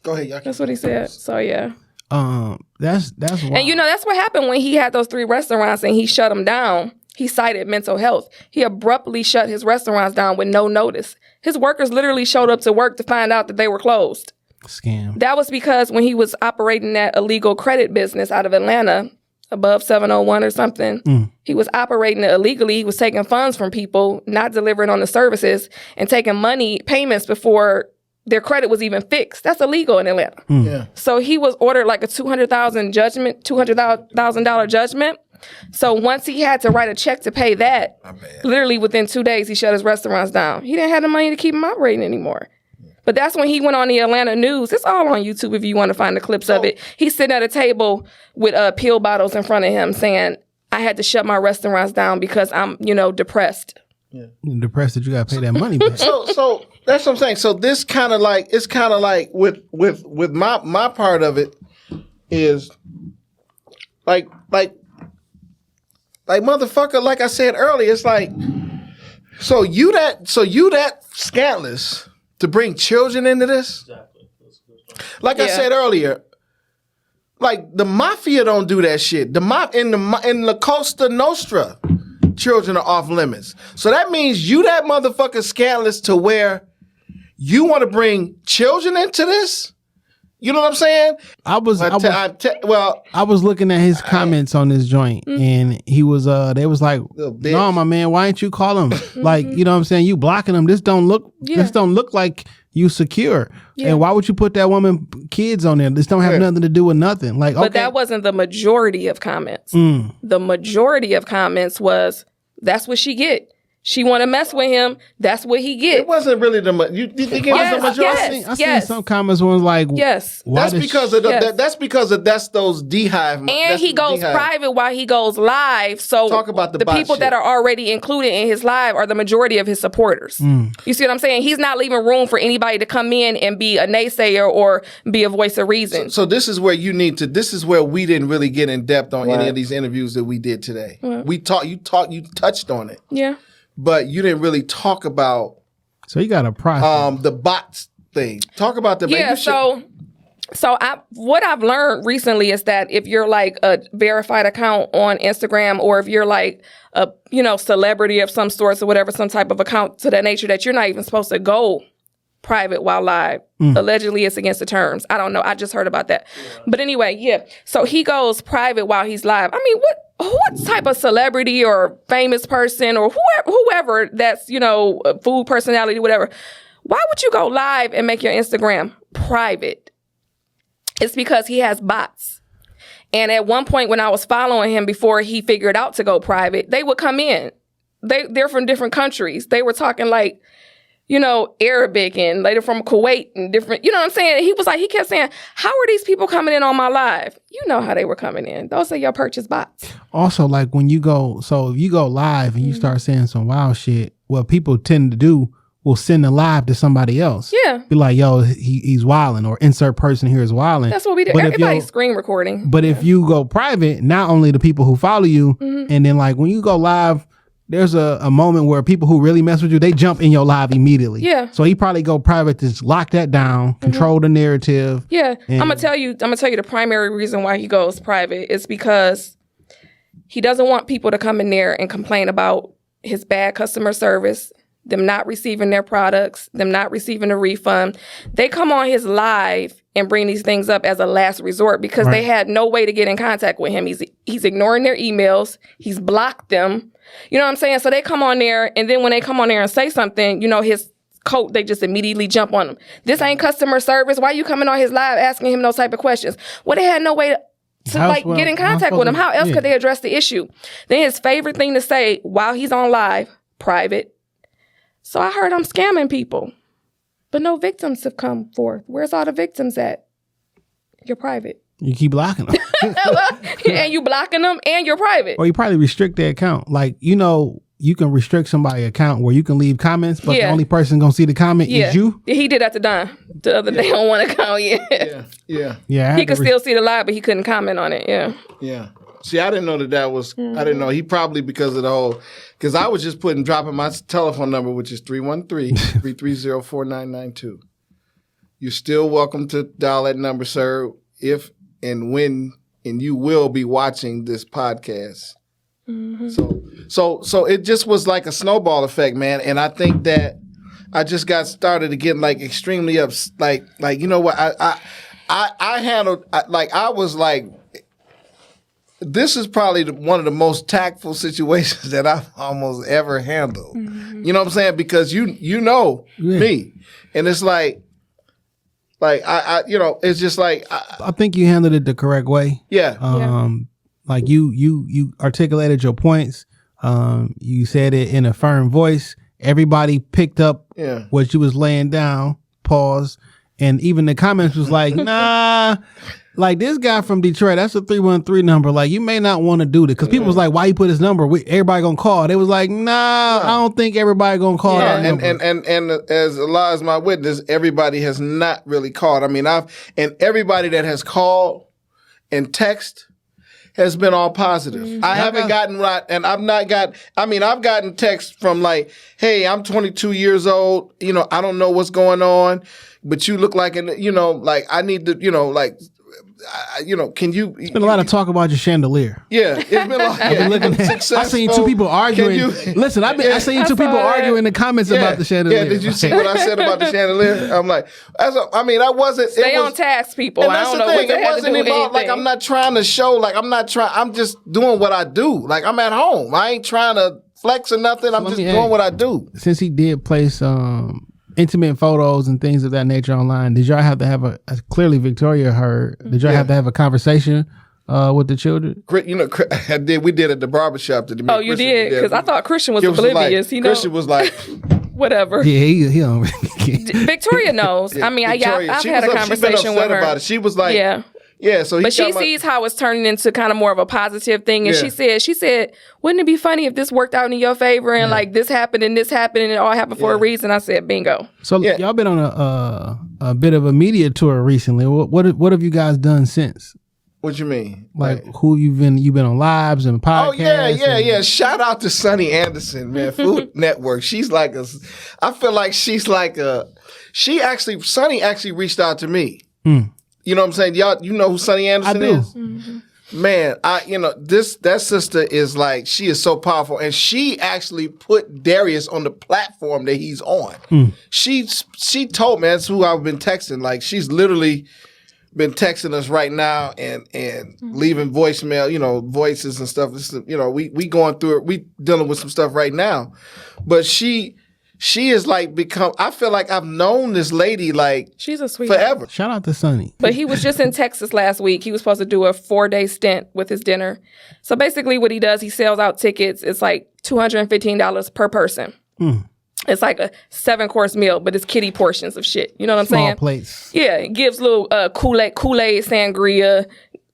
Go ahead, y'all. That's what he said. So, yeah. That's wild. And that's what happened when he had those 3 restaurants and he shut them down. He cited mental health. He abruptly shut his restaurants down with no notice. His workers literally showed up to work to find out that they were closed. Scam. That was because when he was operating that illegal credit business out of Atlanta, above 701 or something, he was operating it illegally. He was taking funds from people, not delivering on the services, and taking money payments before their credit was even fixed. That's illegal in Atlanta. Yeah. So he was ordered like a $200,000 judgment. So once he had to write a check to pay that, literally within 2 days, he shut his restaurants down. He didn't have the money to keep them operating anymore. But that's when he went on the Atlanta news. It's all on YouTube if you want to find the clips of it. He's sitting at a table with pill bottles in front of him saying, I had to shut my restaurants down because I'm, depressed. You're depressed that you got to pay that money back. So that's what I'm saying. So this kind of like, it's kind of like with my part of it is like motherfucker, like I said earlier, it's like, so you that scantless to bring children into this? Exactly. Like I said earlier, like the mafia don't do that shit. In the Costa Nostra, children are off limits. So that means you that motherfucker scantless to where you want to bring children into this? You know what I'm saying? I was looking at his comments on this joint, and he was they was like, "No, my man, why ain't you call him? Like, you know what I'm saying? You blocking him. This don't look like you secure. And why would you put that woman kids on there? This don't have nothing to do with nothing. Like, But that wasn't the majority of comments. The majority of comments was, that's what she get. She want to mess with him. That's what he get. It wasn't really you think it was the majority? I seen some comments where it was like, yes. That's because that's those beehive. And he goes private while he goes live. So talk about the people that are already included in his live are the majority of his supporters. You see what I'm saying? He's not leaving room for anybody to come in and be a naysayer or be a voice of reason. So this is where this is where we didn't really get in depth on any of these interviews that we did today. You touched on it. Yeah. But you didn't really talk about. So you got a process. The bots thing. Talk about the. Yeah. What I've learned recently is that if you're like a verified account on Instagram, or if you're like a celebrity of some sorts or whatever, some type of account to that nature, that you're not even supposed to go private while live. Allegedly, it's against the terms. I don't know. I just heard about that. Yeah. But anyway, yeah. So he goes private while he's live. I mean, what type of celebrity or famous person or whoever that's, a food personality, whatever, why would you go live and make your Instagram private? It's because he has bots. And at one point when I was following him before he figured out to go private, they would come in. they're from different countries. They were talking like, you know, Arabic, and later from Kuwait and different, you know what I'm saying? He kept saying, how are these people coming in on my live? You know how they were coming in. Those are your purchase bots. Also, like when you go, so if you go live and you start saying some wild shit, what people tend to do will send the live to somebody else. Yeah. Be like, yo, he's wilding, or insert person here is wilding. That's what we do. Everybody's screen recording. But if you go private, not only the people who follow you, and then like when you go live, there's a moment where people who really mess with you, they jump in your live immediately. Yeah. So he probably go private to just lock that down, control the narrative. Yeah. I'm gonna tell you the primary reason why he goes private is because he doesn't want people to come in there and complain about his bad customer service, them not receiving their products, them not receiving a refund. They come on his live and bring these things up as a last resort because they had no way to get in contact with him. He's ignoring their emails. He's blocked them. You know what I'm saying? So they come on there, and then when they come on there and say something, you know, his coat, they just immediately jump on him. This ain't customer service. Why you coming on his live asking him those type of questions? Well, they had no way to get in contact with him. How else could they address the issue? Then his favorite thing to say while he's on live, private. So I heard I'm scamming people, but no victims have come forth. Where's all the victims at? You're private. You keep blocking them. And you blocking them, and you're private. Or you probably restrict their account. Like, you know, you can restrict somebody's account where you can leave comments, but the only person gonna see the comment is you. He did that to Don the other day on one account. Yeah. He could still see the live, but he couldn't comment on it. Yeah. See, I didn't know that was, I didn't know. He probably, because of the whole, because I was just dropping my telephone number, which is 313-330-4992. You're still welcome to dial that number, sir, if and when, and you will be watching this podcast. So it just was like a snowball effect, man. And I think that I just got started to get like extremely like, you know what, I handled, I was like, this is probably one of the most tactful situations that I've almost ever handled. You know what I'm saying? Because you know me, and it's like I you know, it's just like I think you handled it the correct way. Yeah. Like you articulated your points. You said it in a firm voice. Everybody picked up what you was laying down. Pause. And even the comments was like, nah. Like, this guy from Detroit, that's a 313 number. Like, you may not want to do this. Because people was like, why you put his number? Everybody going to call. They was like, nah, I don't think everybody going to call that number. And as Allah is my witness, everybody has not really called. I mean, and everybody that has called and text has been all positive. I haven't gotten and I've gotten texts from like, hey, I'm 22 years old. You know, I don't know what's going on, but you look like, you know, like I need to, you know, like, you know, can you? It's been a lot of talk about your chandelier. Yeah, it's been a lot. I've been looking at. I seen two people arguing. Listen, I seen two people arguing in the comments about the chandelier. Yeah, did you see what I said about the chandelier? I'm like, I wasn't. Stay on task, people. And I that's don't the know thing. what It wasn't about like I'm not trying to show. Like I'm just doing what I do. Like I'm at home. I ain't trying to flex or nothing. I'm just doing what I do. Since he did place intimate photos and things of that nature online, did y'all have to have clearly Victoria heard, did y'all have to have a conversation with the children? You know, we did at the barbershop. Oh, you did? Because I thought Christian was oblivious. Like, Christian was like, whatever. Yeah, he don't. Victoria knows. I mean, I've had a conversation with her about it. She was like, so but she sees how it's turning into kind of more of a positive thing. And she said, wouldn't it be funny if this worked out in your favor and like this happened and it all happened for a reason? I said, bingo. So y'all been on a bit of a media tour recently. What have you guys done since? What you mean? Like who you've been on lives and podcasts? Oh yeah. Shout out to Sunny Anderson, man. Food Network. She's like I feel like she's like Sunny actually reached out to me. You know what I'm saying? Y'all, you know who Sunny Anderson is? Mm-hmm. Man, that sister is like, she is so powerful. And she actually put Darius on the platform that he's on. She told, man, that's who I've been texting. Like, she's literally been texting us right now and leaving voicemail, you know, voices and stuff. You know, we going through it. We dealing with some stuff right now. But she she is like I feel like I've known this lady like she's a sweetheart. Forever. Shout out to Sonny. But he was just in Texas last week. He was supposed to do a 4-day stint with his dinner. So basically what he does, he sells out tickets. It's like $215 per person. It's like a 7-course meal, but it's kiddie portions of shit. You know what I'm saying? Small plates. Yeah, it gives little Kool-Aid, sangria,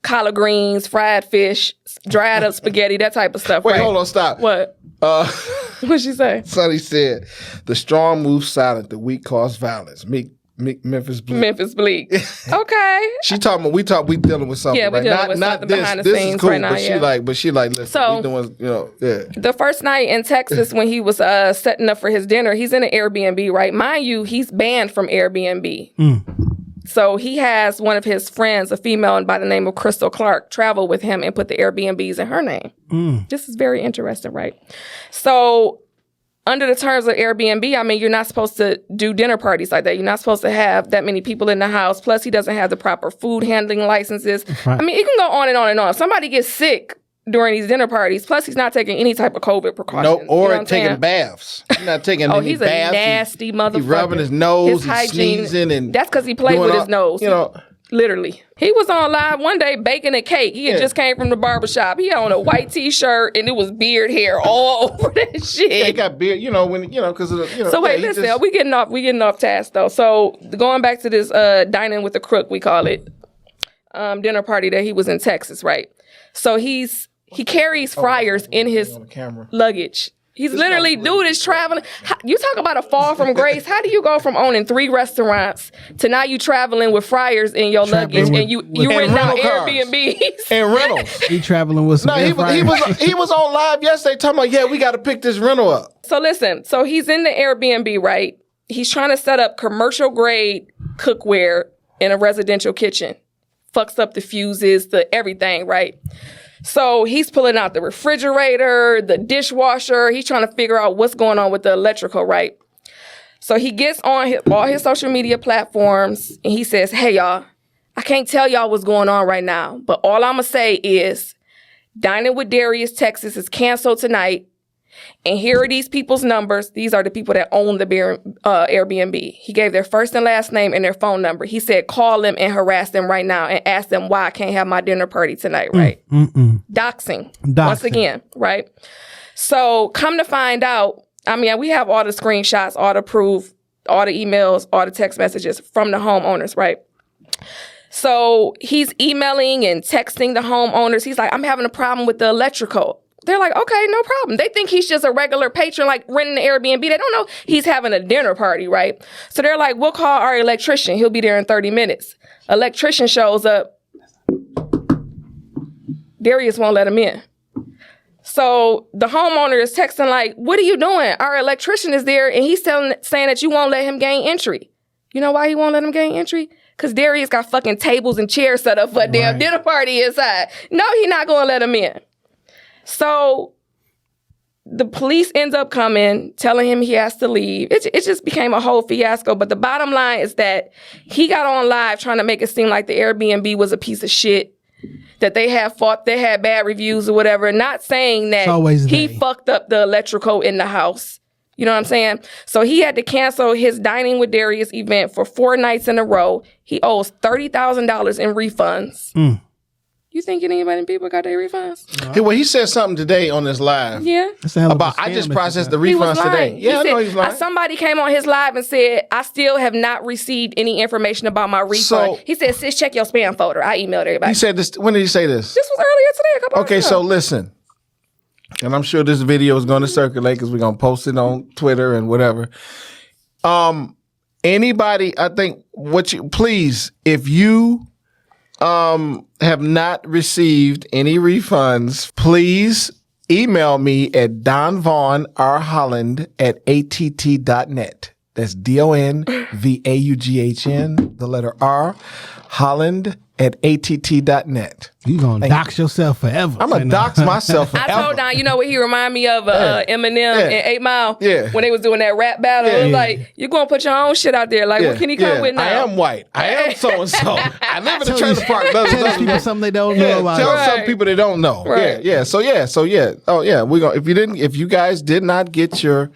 collard greens, fried fish, dried up spaghetti, that type of stuff. Wait, right? hold on, stop. What? What'd she say? Sonny said, the strong move silent, the weak cause violence. Memphis Bleak. Memphis Bleak. Okay. She talking. We dealing with something. Yeah, we right? dealing with not something this. behind the this scenes is cool, right now. But Yeah. she like. Listen, So, we doing. Yeah. The first night in Texas when he was setting up for his dinner, he's in an Airbnb, right? Mind you, he's banned from Airbnb. So he has one of his friends, a female by the name of Crystal Clark, travel with him and put the Airbnbs in her name. This is very interesting, right? So under the terms of Airbnb, I mean, you're not supposed to do dinner parties like that. You're not supposed to have that many people in the house. Plus, he doesn't have the proper food handling licenses. Right. I mean, it can go on and on and on. If somebody gets sick during these dinner parties, plus he's not taking any type of COVID precautions. No, or you know what I'm taking saying? baths. He's not taking Oh, any he's a baths. nasty motherfucker. He's rubbing his nose, His hygiene, he's sneezing, and that's because he played doing with all- his nose. You know, Literally. He was on live one day baking a cake. He had just came from the barbershop. He had on a white t-shirt and it was beard hair all over that shit. yeah, he got beard. You know because So wait, listen, we getting off task though. So going back to this dining with the crook, we call it, dinner party that he was in Texas, right? So he carries fryers in his on the camera. luggage. He's literally, dude is traveling. You talk about a fall from grace. How do you go from owning 3 restaurants to now you traveling with fryers in your luggage and you renting out Airbnbs? And rentals. He traveling with some No, he was on live yesterday talking about, yeah, we got to pick this rental up. So listen, so he's in the Airbnb, right? He's trying to set up commercial grade cookware in a residential kitchen. Fucks up the fuses, the everything, right? So he's pulling out the refrigerator, the dishwasher. He's trying to figure out what's going on with the electrical, right? So he gets on all his social media platforms and he says, hey, y'all, I can't tell y'all what's going on right now, but all I'm going to say is Dining with Darius, Texas is canceled tonight. And here are these people's numbers. These are the people that own the Airbnb. He gave their first and last name and their phone number. He said, call them and harass them right now and ask them why I can't have my dinner party tonight, right? Doxing. Once again, right? So come to find out, I mean, we have all the screenshots, all the proof, all the emails, all the text messages from the homeowners, right? So he's emailing and texting the homeowners. He's like, I'm having a problem with the electrical. They're like, okay, no problem. They think he's just a regular patron, like renting an Airbnb. They don't know he's having a dinner party, right? So they're like, we'll call our electrician. He'll be there in 30 minutes. Electrician shows up. Darius won't let him in. So the homeowner is texting like, what are you doing? Our electrician is there and he's saying that you won't let him gain entry. You know why he won't let him gain entry? Because Darius got fucking tables and chairs set up for a damn dinner party inside. No, he's not going to let him in. So the police ends up coming, telling him he has to leave. It just became a whole fiasco. But the bottom line is that he got on live trying to make it seem like the Airbnb was a piece of shit, that they had bad reviews or whatever, not saying that he fucked up the electrical in the house. You know what I'm saying? So he had to cancel his Dining with Darius event for 4 nights in a row. He owes $30,000 in refunds. You think any people got their refunds? No. Hey, well, he said something today on this live. Yeah. About I just processed the refunds today. Yeah, I know he's lying. Somebody came on his live and said, I still have not received any information about my refund. So, he said, sis, check your spam folder. I emailed everybody. He said this. When did he say this? This was earlier today. A couple hours ago. So listen. And I'm sure this video is going to circulate because we're going to post it on Twitter and whatever. Anybody, I think, please, if you have not received any refunds, please email me at donvaughnrholland@att.net. That's DONVAUGHN, the letter R, Holland@att.net. You gonna dox yourself forever. I'm gonna dox myself forever. I told Don, you know what he remind me of? Eminem and 8 Mile. Yeah. When they was doing that rap battle. It was like, you're gonna put your own shit out there. Like, what can he come with now? I am white. I am so-and-so. I live in the trailer park. Tell people something they don't know about. Tell some people they don't know. Right. Yeah. So yeah. Oh yeah. We're gonna if you guys did not get your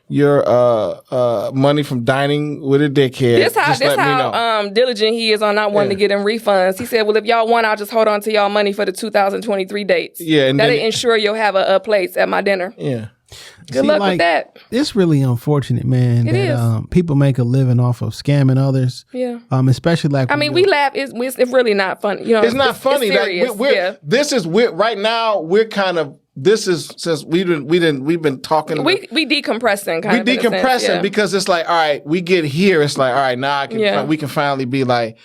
money from dining with a dickhead. This how diligent he is on not wanting to get him refunds. He said, well, if y'all want, I'll just hold on to y'all money for the 2023 dates. Yeah. And that'll ensure you'll have a place at my dinner. Yeah. Good luck with that. It's really unfortunate, man. It is. People make a living off of scamming others. Yeah. Especially like we laugh. It's really not funny. You know, it's not funny. It's serious. Right now. We're kind of. This is since we've been talking. We decompressing kind of. We decompressing because it's like, all right, we get here. It's like, all right, now we can finally be like.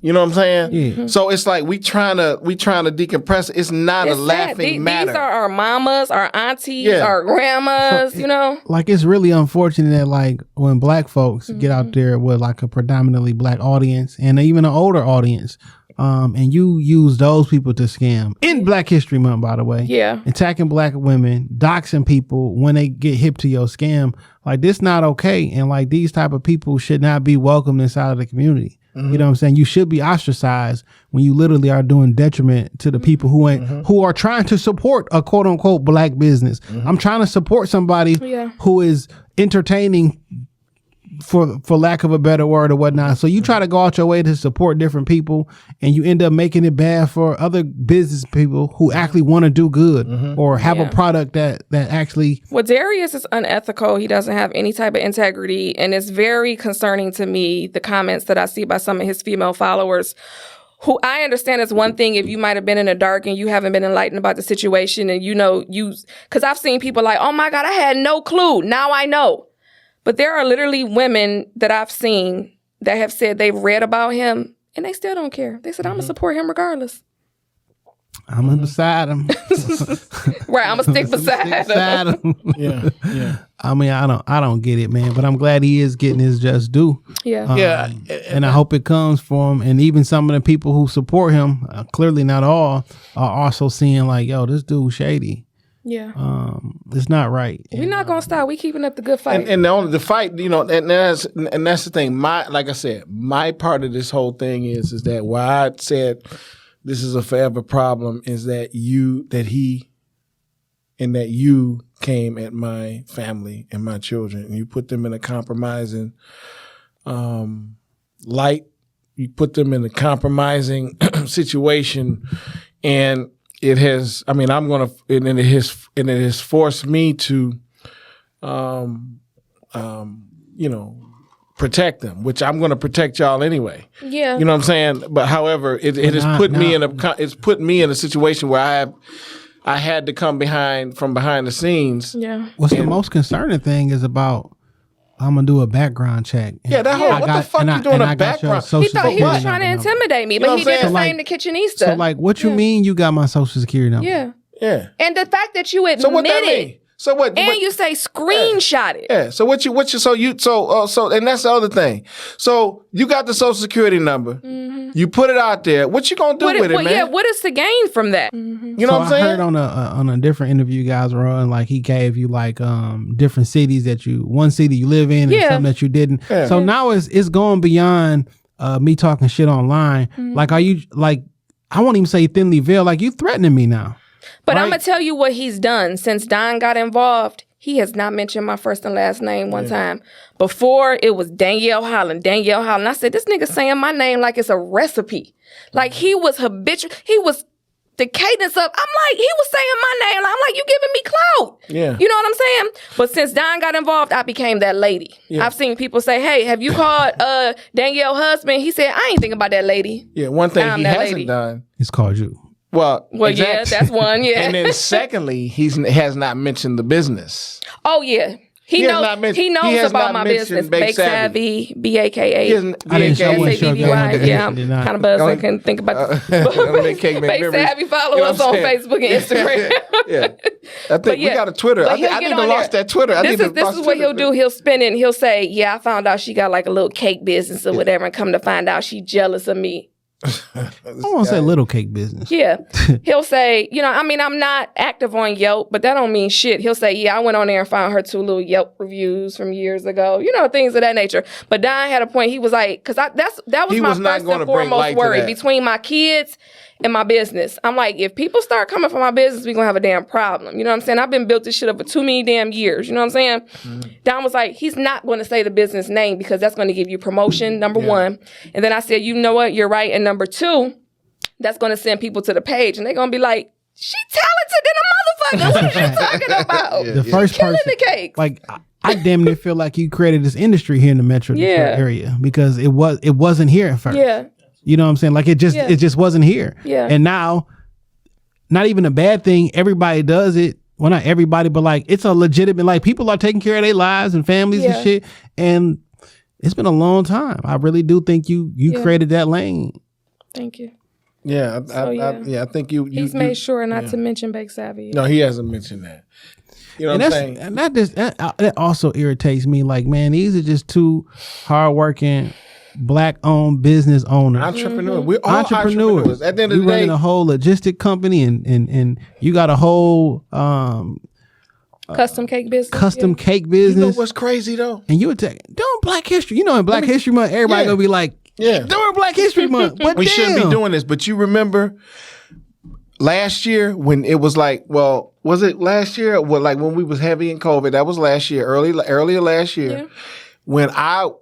You know what I'm saying? Yeah. So it's like we trying to decompress. It's not a laughing matter. These are our mamas, our aunties, our grandmas. You know, like it's really unfortunate that like when black folks get out there with like a predominantly black audience and even an older audience, and you use those people to scam in Black History Month, by the way. Yeah, attacking black women, doxing people when they get hip to your scam. Like this not okay, and like these type of people should not be welcomed inside of the community. Mm-hmm. You know what I'm saying? You should be ostracized when you literally are doing detriment to the people who are trying to support a quote unquote black business. Mm-hmm. I'm trying to support somebody who is entertaining, for lack of a better word or whatnot. So you try to go out your way to support different people and you end up making it bad for other business people who actually want to do good or have a product that actually. Well, Darius is unethical. He doesn't have any type of integrity. And it's very concerning to me, the comments that I see by some of his female followers, who I understand is one thing if you might have been in the dark and you haven't been enlightened about the situation and because I've seen people like, oh my God, I had no clue. Now I know. But there are literally women that I've seen that have said they've read about him and they still don't care. They said, I'm going to support him regardless. I'm going to beside him. Right, I'm going to stick beside him. Yeah. I mean, I don't get it, man, but I'm glad he is getting his just due. Yeah. And I hope it comes for him. And even some of the people who support him, clearly not all, are also seeing like, yo, this dude shady. Yeah. It's not right. We're not gonna stop. We keeping up the good fight. And the fight, and that's the thing. Like I said, my part of this whole thing is that why I said this is a forever problem is that you came at my family and my children and you put them in a compromising light. You put them in a compromising situation, and it has. I mean, it has forced me to, protect them, which I'm going to protect y'all anyway. Yeah, you know what I'm saying. But however, it has put me in a situation where I had to come from behind the scenes. Yeah. What's the most concerning thing is about. I'm gonna do a background check. Yeah, that whole what the fuck you doing a background? He thought he was trying to intimidate me, but he did the same to Kitchenista. So like, what you mean you got my social security number? Yeah. And the fact that you admit so what that mean? So what? And you say screenshot it. Yeah. So and that's the other thing. So you got the social security number. Mm-hmm. You put it out there. What you gonna do with it, man? Yeah. What is the gain from that? Mm-hmm. You know what I'm saying? I heard on a different interview you guys were on, like he gave you like different cities one city you live in and some that you didn't. Yeah. So now it's going beyond me talking shit online. Mm-hmm. Like, are you like? I won't even say thinly veiled. Like you threatening me now. But I'm going to tell you what he's done. Since Don got involved, he has not mentioned my first and last name one time. Before, it was Danielle Holland. I said, this nigga saying my name like it's a recipe. Like, he was habitual. He was the cadence of, I'm like, he was saying my name. I'm like, you giving me clout. Yeah. You know what I'm saying? But since Don got involved, I became that lady. Yeah. I've seen people say, hey, have you called Danielle's husband? He said, I ain't thinking about that lady. Yeah, one thing he hasn't done. He's called you. Well, exactly. Yeah, that's one, yeah. And then secondly, he has not mentioned the business. Oh, yeah. He knows about my business. Bake Savvy, B-A-K-A. S-A-V-V-Y. Yeah, I'm kind of buzzed. I couldn't think about it. Bake Savvy, follow us on Facebook and Instagram. Yeah. I think we got a Twitter. I need to launch that Twitter. This is what he'll do. He'll spin it and he'll say, yeah, I found out she got like a little cake business or whatever, and come to find out she jealous of me. I want to say little cake business. Yeah. He'll say, I'm not active on Yelp, but that don't mean shit. He'll say, yeah, I went on there and found her 2 little Yelp reviews from years ago. Things of that nature. But Don had a point. He was like, because that was my first and foremost worry. Between my kids in my business. I'm like, if people start coming for my business, we're going to have a damn problem. You know what I'm saying? I've been built this shit up for too many damn years. You know what I'm saying? Mm-hmm. Don was like, he's not going to say the business name because that's going to give you promotion, number one. And then I said, you know what? You're right. And number two, that's going to send people to the page. And they're going to be like, she talented than a motherfucker. What are you talking about? The first killing person, the cake. like, I damn near feel like you created this industry here in the Metro Detroit area because it wasn't here at first. Yeah. You know what I'm saying? Like it just wasn't here. Yeah. And now, not even a bad thing. Everybody does it. Well, not everybody, but like it's a legitimate. Like people are taking care of their lives and families and shit. And it's been a long time. I really do think you created that lane. Thank you. Yeah, I think you. He's made sure not to mention Bake Savvy. No, he hasn't mentioned that. You know what I'm saying? And that also irritates me. Like, man, these are just two hardworking, Black-owned business owners. Entrepreneurs. We're all entrepreneurs. At the end of the day, running a whole logistic company, and you got a whole custom cake business. Cake business. You know what's crazy though? And you would take doing Black History. You know, in Black History Month, everybody gonna be like, doing Black History Month. But we shouldn't be doing this. But you remember last year when it was like, well, was it last year? Well, like when we was heavy in COVID, that was last year, earlier last year. Yeah. When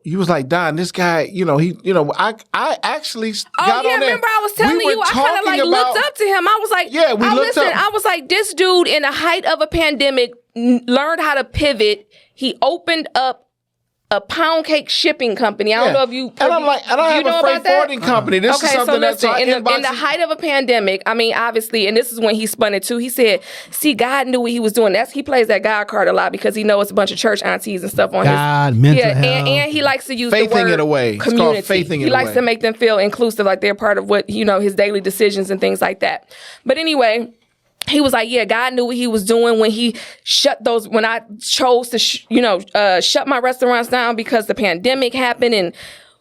you was like, Don, this guy, I actually got on there. Remember I was telling you, I kind of like looked up to him. I was like, I was like, this dude in the height of a pandemic learned how to pivot. He opened up a pound cake shipping company. I don't know if you. And I'm like, I don't have a freight forwarding company. This is something that's in the height of a pandemic. I mean, obviously, and this is when he spun it too. He said, "See, God knew what He was doing." He plays that God card a lot because he knows a bunch of church aunties and stuff on mental health. and he likes to use faithing the word it away. Community. It's called faithing it he likes to make them feel inclusive, like they're part of what his daily decisions and things like that. But anyway. He was like, yeah, God knew what He was doing when He when I chose to, shut my restaurants down because the pandemic happened. And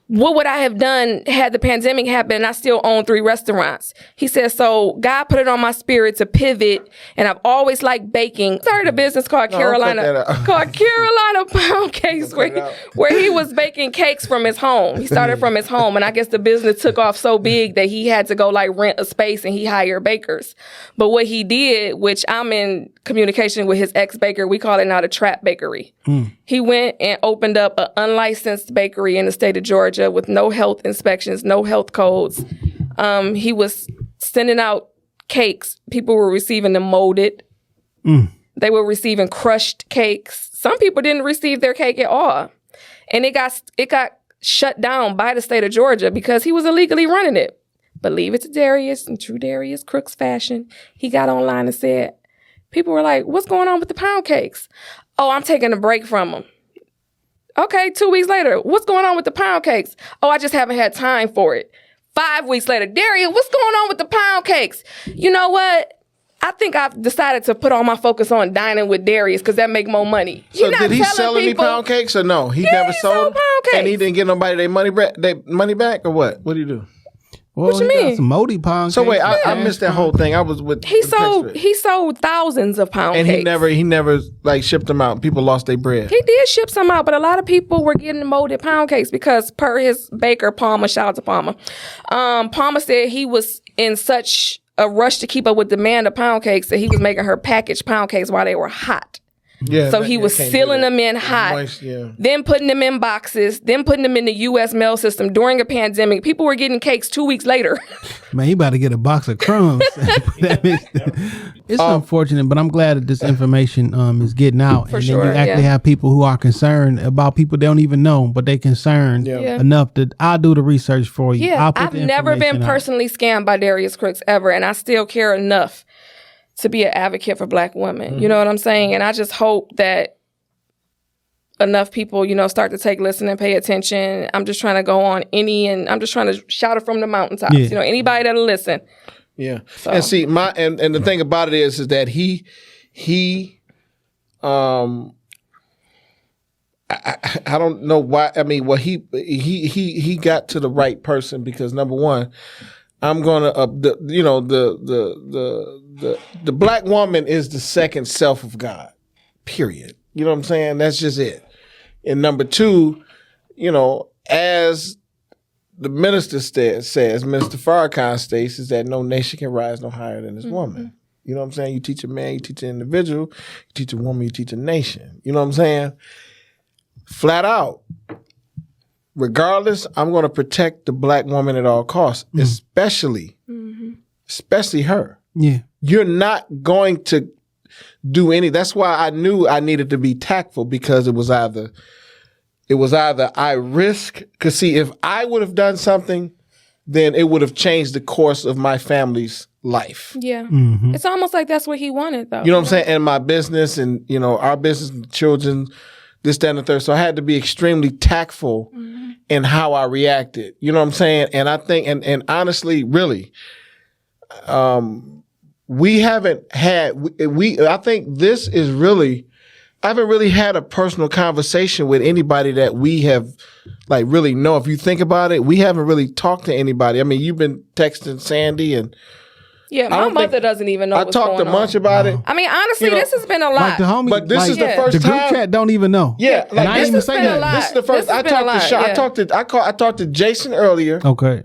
what would I have done had the pandemic happened and I still own 3 restaurants? He said, so God put it on my spirit to pivot. And I've always liked baking. Started a business called Carolina Pound Cakes where he was baking cakes from his home. He started from his home. And I guess the business took off so big that he had to go like rent a space and he hired bakers. But what he did, which I'm in communication with his ex-baker, we call it now the Trap Bakery. He went and opened up an unlicensed bakery in the state of Georgia with no health inspections, no health codes. He was sending out cakes. People were receiving them molded. They were receiving crushed cakes. Some people didn't receive their cake at all. And it got shut down by the state of Georgia because he was illegally running it. But leave it to Darius, in true Darius Crooks fashion. He got online and said, people were like, what's going on with the pound cakes? Oh, I'm taking a break from them. Okay, 2 weeks later, what's going on with the pound cakes? Oh, I just haven't had time for it. 5 weeks later, Darius, what's going on with the pound cakes? You know what? I think I've decided to put all my focus on dining with Darius because that make more money. So did he sell any pound cakes or no? He never sold pound cakes. And he didn't get nobody their money back or what? What do you do? Well, what you mean? Some moldy pound so cakes. wait, I missed that whole thing. I was with he sold thousands of pound and cakes. And he never like shipped them out. People lost their bread. He did ship some out, but a lot of people were getting molded pound cakes because per his baker, Palmer, shout out to Palmer. Palmer said he was in such a rush to keep up with demand of pound cakes that he was making her package pound cakes while they were hot. Yeah, so he was sealing them in hot, moist, then putting them in boxes, then putting them in the U.S. mail system during a pandemic. People were getting cakes 2 weeks later. Man, he about to get a box of crumbs. It's unfortunate, but I'm glad that this information is getting out. For and sure, then you actually have people who are concerned about people they don't even know, but they concerned enough that I'll do the research for you. Yeah, I've never been personally scammed by Darius Crooks ever, and I still care enough to be an advocate for Black women. You know what I'm saying? And I just hope that enough people, start to take listen and pay attention. I'm just trying to go on and I'm just trying to shout it from the mountaintops. Anybody that'll listen. Yeah. So. And see, and the thing about it is that he I don't know why. I mean, well, he got to the right person because number one, I'm gonna the Black woman is the second self of God. Period. You know what I'm saying? That's just it. And number two, as the minister says, Minister Farrakhan states, is that no nation can rise no higher than this woman. You know what I'm saying? You teach a man, you teach an individual, you teach a woman, you teach a nation. You know what I'm saying? Flat out. Regardless, I'm going to protect the black woman at all costs, especially her. Yeah. You're not going to do any. That's why I knew I needed to be tactful, because it was either I risk, because see, if I would have done something, then it would have changed the course of my family's life. Yeah. It's almost like that's what he wanted, though. You know what I'm saying? And my business and, our business and children, this, that, and the third. So I had to be extremely tactful in how I reacted. You know what I'm saying? And I think, and honestly, really, we haven't had, I think this is really, I haven't really had a personal conversation with anybody that we have like really know. If you think about it, we haven't really talked to anybody. I mean, you've been texting Sandy and yeah, my mother doesn't even know what's going on. I talked to Munch about it. I mean, honestly, this has been a lot. Like the homie, but this is the first time. The group chat don't even know. Yeah, like I ain't even say that. This is the first. I talked to Jason earlier. Okay.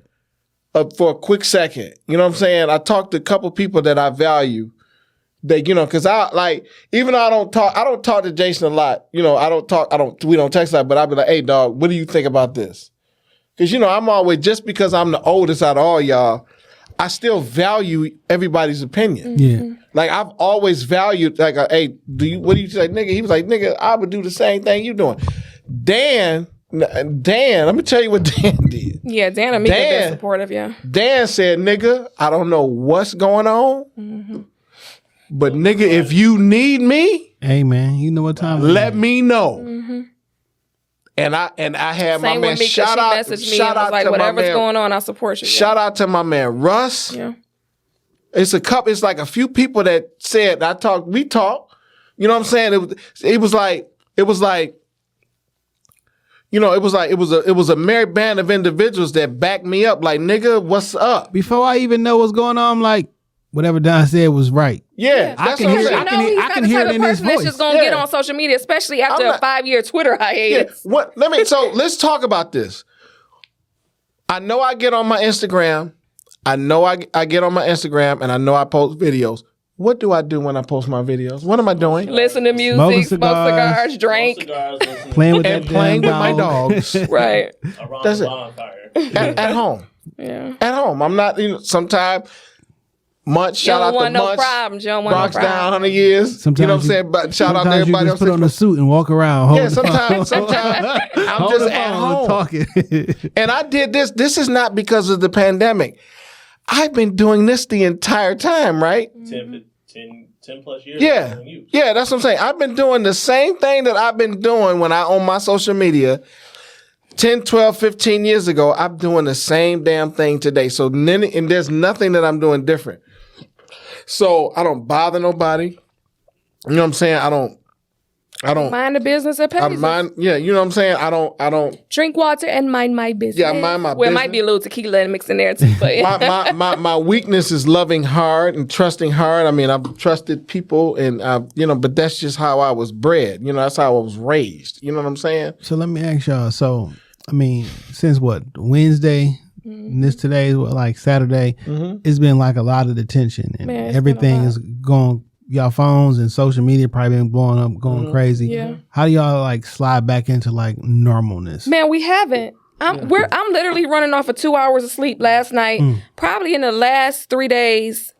For a quick second. You know what I'm saying? I talked to a couple people that I value. That, because even though I don't talk to Jason a lot. We don't text a lot, but I'll be like, hey dog, what do you think about this? Because I'm always, just because I'm the oldest out of all y'all, I still value everybody's opinion. Yeah. Like I've always valued, like, hey, what do you say, nigga? He was like, nigga, I would do the same thing you doing. Dan, let me tell you what Dan did. Yeah, Dan and me have been supportive, yeah. Dan said, nigga, I don't know what's going on, but nigga, if you need me, hey man, you know what time let me know. And I had my man shout out to like, my whatever's man, going on, I support you. Shout out to my man Russ. Yeah. It's like a few people that said we talked. You know what I'm saying? It was a merry band of individuals that backed me up. Like, nigga, what's up? Before I even know what's going on, I'm like, whatever Don said was right. Yeah, I can hear it in his voice. That's just gonna get on social media, especially after a 5-year Twitter hiatus. Yeah. So let's talk about this. I know I get on my Instagram. I know I get on my Instagram, and I know I post videos. What do I do when I post my videos? What am I doing? Listen to music, smoke cigars, drink, playing with my dogs. Right. That's it. At home. Yeah. At home. I'm not. Sometimes. Munch, shout out to Munch. No problems. You don't want Bronx no problems. down 100 years. Sometimes you know what I'm saying? But shout out to everybody you else. Put on a suit and walk around. Yeah, sometimes I'm just at home talking. And I did this. This is not because of the pandemic. I've been doing this the entire time, right? 10 plus years. Yeah. Yeah, that's what I'm saying. I've been doing the same thing that I've been doing when I own my social media 10, 12, 15 years ago. I'm doing the same damn thing today. So and there's nothing that I'm doing different. So I don't bother nobody. You know what I'm saying? I don't mind the business that pays. Yeah, you know what I'm saying? I don't drink water and mind my business. Yeah, mind my business. Well, it might be a little tequila mixed in there too. But my weakness is loving hard and trusting hard. I mean, I've trusted people, and but that's just how I was bred. That's how I was raised. You know what I'm saying? So let me ask y'all. So I mean, since what, Wednesday? This today is like Saturday. It's been like a lot of the tension, and everything is going. Y'all phones and social media probably been blowing up, going crazy. Yeah. How do y'all like slide back into like normalness? Man, we haven't. I'm literally running off of 2 hours of sleep last night. Probably in the last 3 days,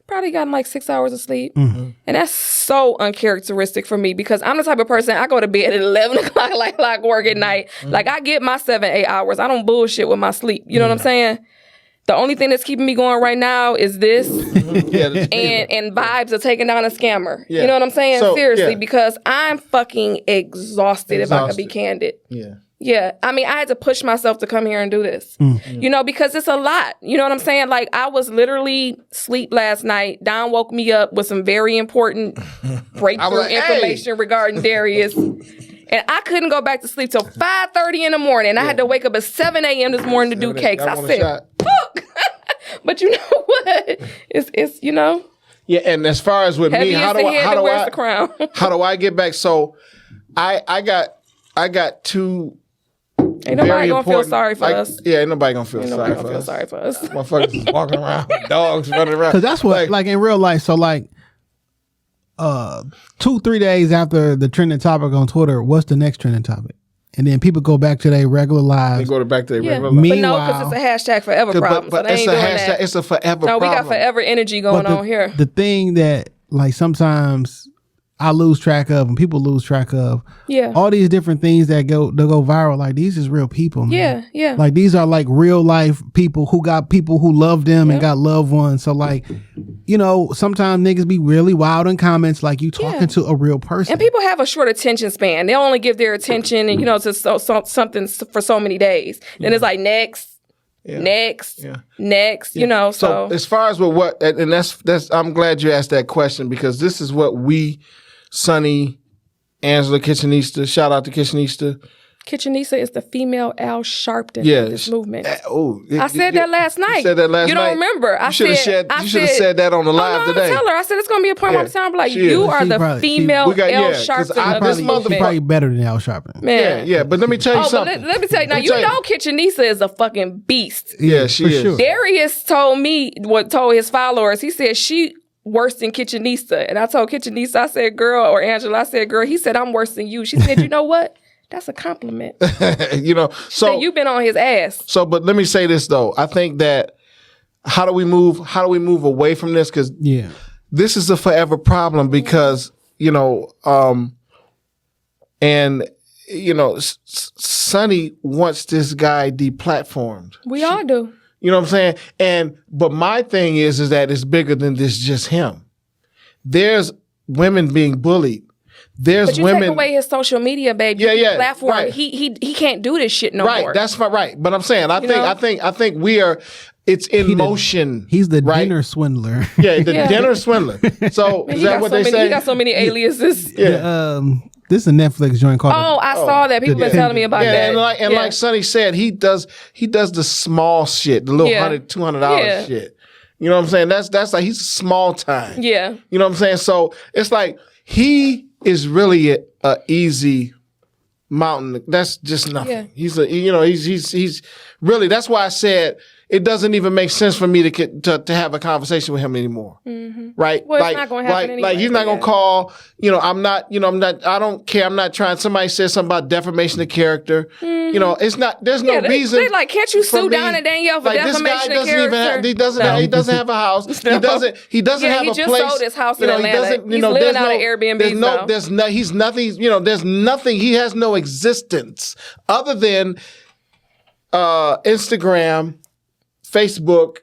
probably gotten like 6 hours of sleep. And that's so uncharacteristic for me, because I'm the type of person, I go to bed at 11 o'clock like work at night. Like I get my 7-8 hours. I don't bullshit with my sleep. You know what I'm saying? The only thing that's keeping me going right now is this and vibes of taking down a scammer. Yeah. You know what I'm saying? So, seriously, because I'm fucking exhausted if I could be candid. Yeah. Yeah, I mean, I had to push myself to come here and do this, because it's a lot. You know what I'm saying? Like, I was literally asleep last night. Don woke me up with some very important breakthrough information regarding Darius. And I couldn't go back to sleep till 5:30 in the morning. I had to wake up at 7 a.m. this morning to do cakes. I said, fuck. But you know what? It's Yeah, and as far as with me, how do I get back? So I got two Ain't nobody gonna feel sorry for us. Yeah, ain't nobody gonna feel Ain't sorry nobody for gonna us. feel sorry for us. Motherfuckers is walking around, dogs running around. Because that's what, like in real life. So like, 2-3 days after the trending topic on Twitter, what's the next trending topic? And then people go back to their regular They lives. go back to their regular But life. no, because it's a hashtag forever problem. But so they it's ain't a doing hashtag. that. It's a forever No, problem. we got forever energy going on here. The thing that like sometimes I lose track of and people lose track of. Yeah. All these different things that go viral, like these is real people, man. Yeah. Like these are like real life people who got people who love them and got loved ones. So like, you know, sometimes niggas be really wild in comments like you talking to a real person. And people have a short attention span. They only give their attention and to something for so many days. Then it's like next. Next, So as far as what, and that's I'm glad you asked that question because this is what we, Sonny, Angela Kitchenista, shout out to Kitchenista. Kitchenista is the female Al Sharpton of this movement. I said that last night. You said that last night? You don't remember. You should have said that on the live today. Tell her. I said it's going to be a point where I'm like, you are the female Al Sharpton of this movement. She's probably better than Al Sharpton. Man. Yeah, but let me tell you something. Let me tell you. Now, you know Kitchenista is a fucking beast. Yeah, she is. Sure. Darius told his followers, he said, she worse than Kitchenista. And I told Kitchenista, I said, girl, or Angela, I said, girl, he said, I'm worse than you. She said, you know what? That's a compliment. So you've been on his ass. So, but let me say this though. I think that how do we move away from this? Because this is a forever problem. Because Sonny wants this guy deplatformed. We all do. You know what I'm saying? But my thing is that it's bigger than this. Just him. There's women being bullied. There's women. Take away his social media, baby. Platform. Right. He can't do this shit no more. Right. That's right. But I'm saying, I think we are. It's in motion. He's the dinner swindler. Yeah, dinner swindler. So is that what they say? He got so many aliases. Yeah. This is a Netflix joint called. I saw that. People been telling me about that. Like Sonny said, he does the small shit, the little $100-$200 shit. You know what I'm saying? That's like he's small time. Yeah. You know what I'm saying? So it's like he is really a easy mountain. That's just nothing. Yeah. He's really. That's why I said it doesn't even make sense for me to have a conversation with him anymore. Mm-hmm. Right? Well, it's not going to happen anyway. Like he's not going to call. I'm not. I don't care. I'm not trying. Somebody said something about defamation of character. Mm-hmm. It's not. There's no reason. They like, can't you sue Don and Danielle for defamation of character? He doesn't have a house. He doesn't have a place. He just sold his house in Atlanta. He's living out of Airbnb now. He's nothing. There's nothing. He has no existence other than Instagram, Facebook,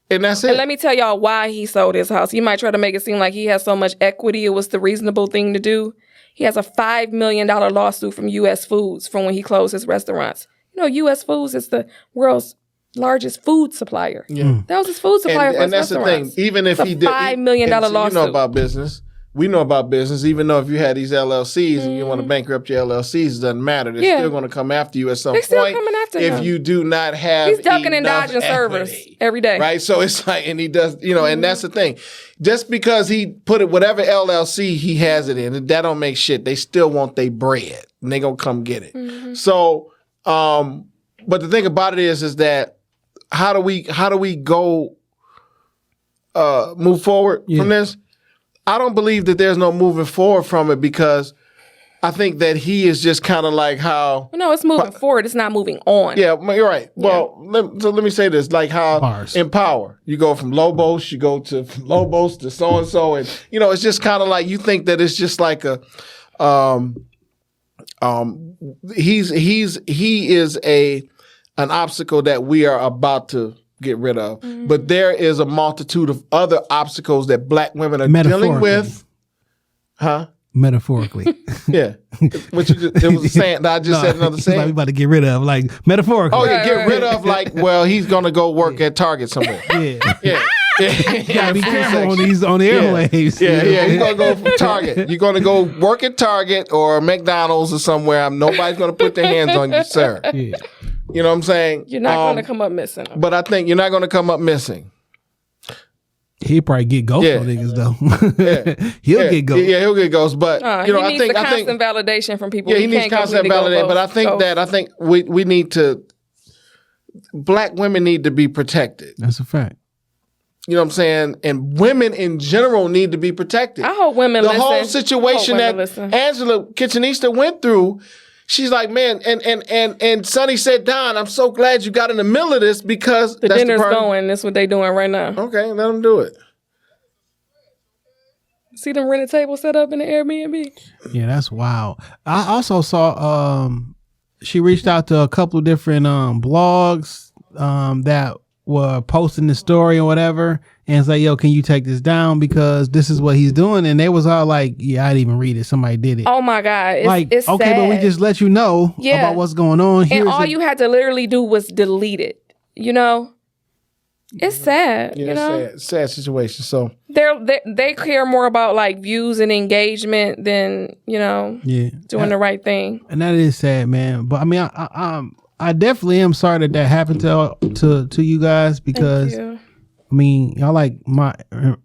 and that's it. And let me tell y'all why he sold his house. You might try to make it seem like he has so much equity. It was the reasonable thing to do. He has a $5 million lawsuit from U.S. Foods from when he closed his restaurants. U.S. Foods is the world's largest food supplier. Yeah. That was his food supplier for his restaurants. And that's the thing. Even if he did $5 million lawsuit. You know about business. We know about business, even though if you had these LLCs and you want to bankrupt your LLCs, it doesn't matter. They're still going to come after you at some point. They're still coming after him. If you do not have He's ducking and dodging servers every day. Right? So it's like, and he does, and that's the thing. Just because he put it, whatever LLC he has it in, that don't make shit. They still want their bread and they going to come get it. Mm-hmm. So, but the thing about it is that how do we go move forward from this? I don't believe that there's no moving forward from it because I think that he is just kind of like how... No, it's moving forward. It's not moving on. Yeah, you're right. Well, let me say this. Like how in Power, you go from Lobos, you go to Lobos to so-and-so. And, it's just kind of like you think that it's just like a... he is an obstacle that we are about to get rid of. Mm-hmm. But there is a multitude of other obstacles that black women are dealing with. Huh? Metaphorically. Yeah. What you just, it was a saying. I just said another saying. Like we about to get rid of, like metaphorically. Oh, yeah, get rid of, like, well, he's going to go work at Target somewhere. Yeah. You gotta be careful on the airwaves. Yeah, you're going to go from Target. You're going to go work at Target or McDonald's or somewhere. Nobody's going to put their hands on you, sir. Yeah. You know what I'm saying? You're not going to come up missing. But I think you're not going to come up missing. He'll probably get ghost on niggas though. He'll get ghost. Yeah, he'll get ghost. But you know, he needs constant validation from people. Yeah, he needs constant validation. But I think we need to. Black women need to be protected. That's a fact. You know what I'm saying? And women in general need to be protected. I hope women listen. The whole situation that Angela Kitchenista went through, she's like, man, and Sonny said, Don, I'm so glad you got in the middle of this because the dinner's going. That's what they doing right now. Okay, let them do it. See them rented table set up in the Airbnb? Yeah, that's wild. I also saw she reached out to a couple of different blogs that were posting the story or whatever and say, yo, can you take this down because this is what he's doing? And they was all like, yeah, I didn't even read it. Somebody did it. Oh my God. It's okay, sad. but we just let you know about what's going on. And all you had to literally do was delete it. You know? It's sad. Yeah, you know? sad situation. So they care more about like views and engagement than, you know, doing the right thing. And that is sad, man. But I mean, I definitely am sorry that happened to you guys because I mean, y'all like my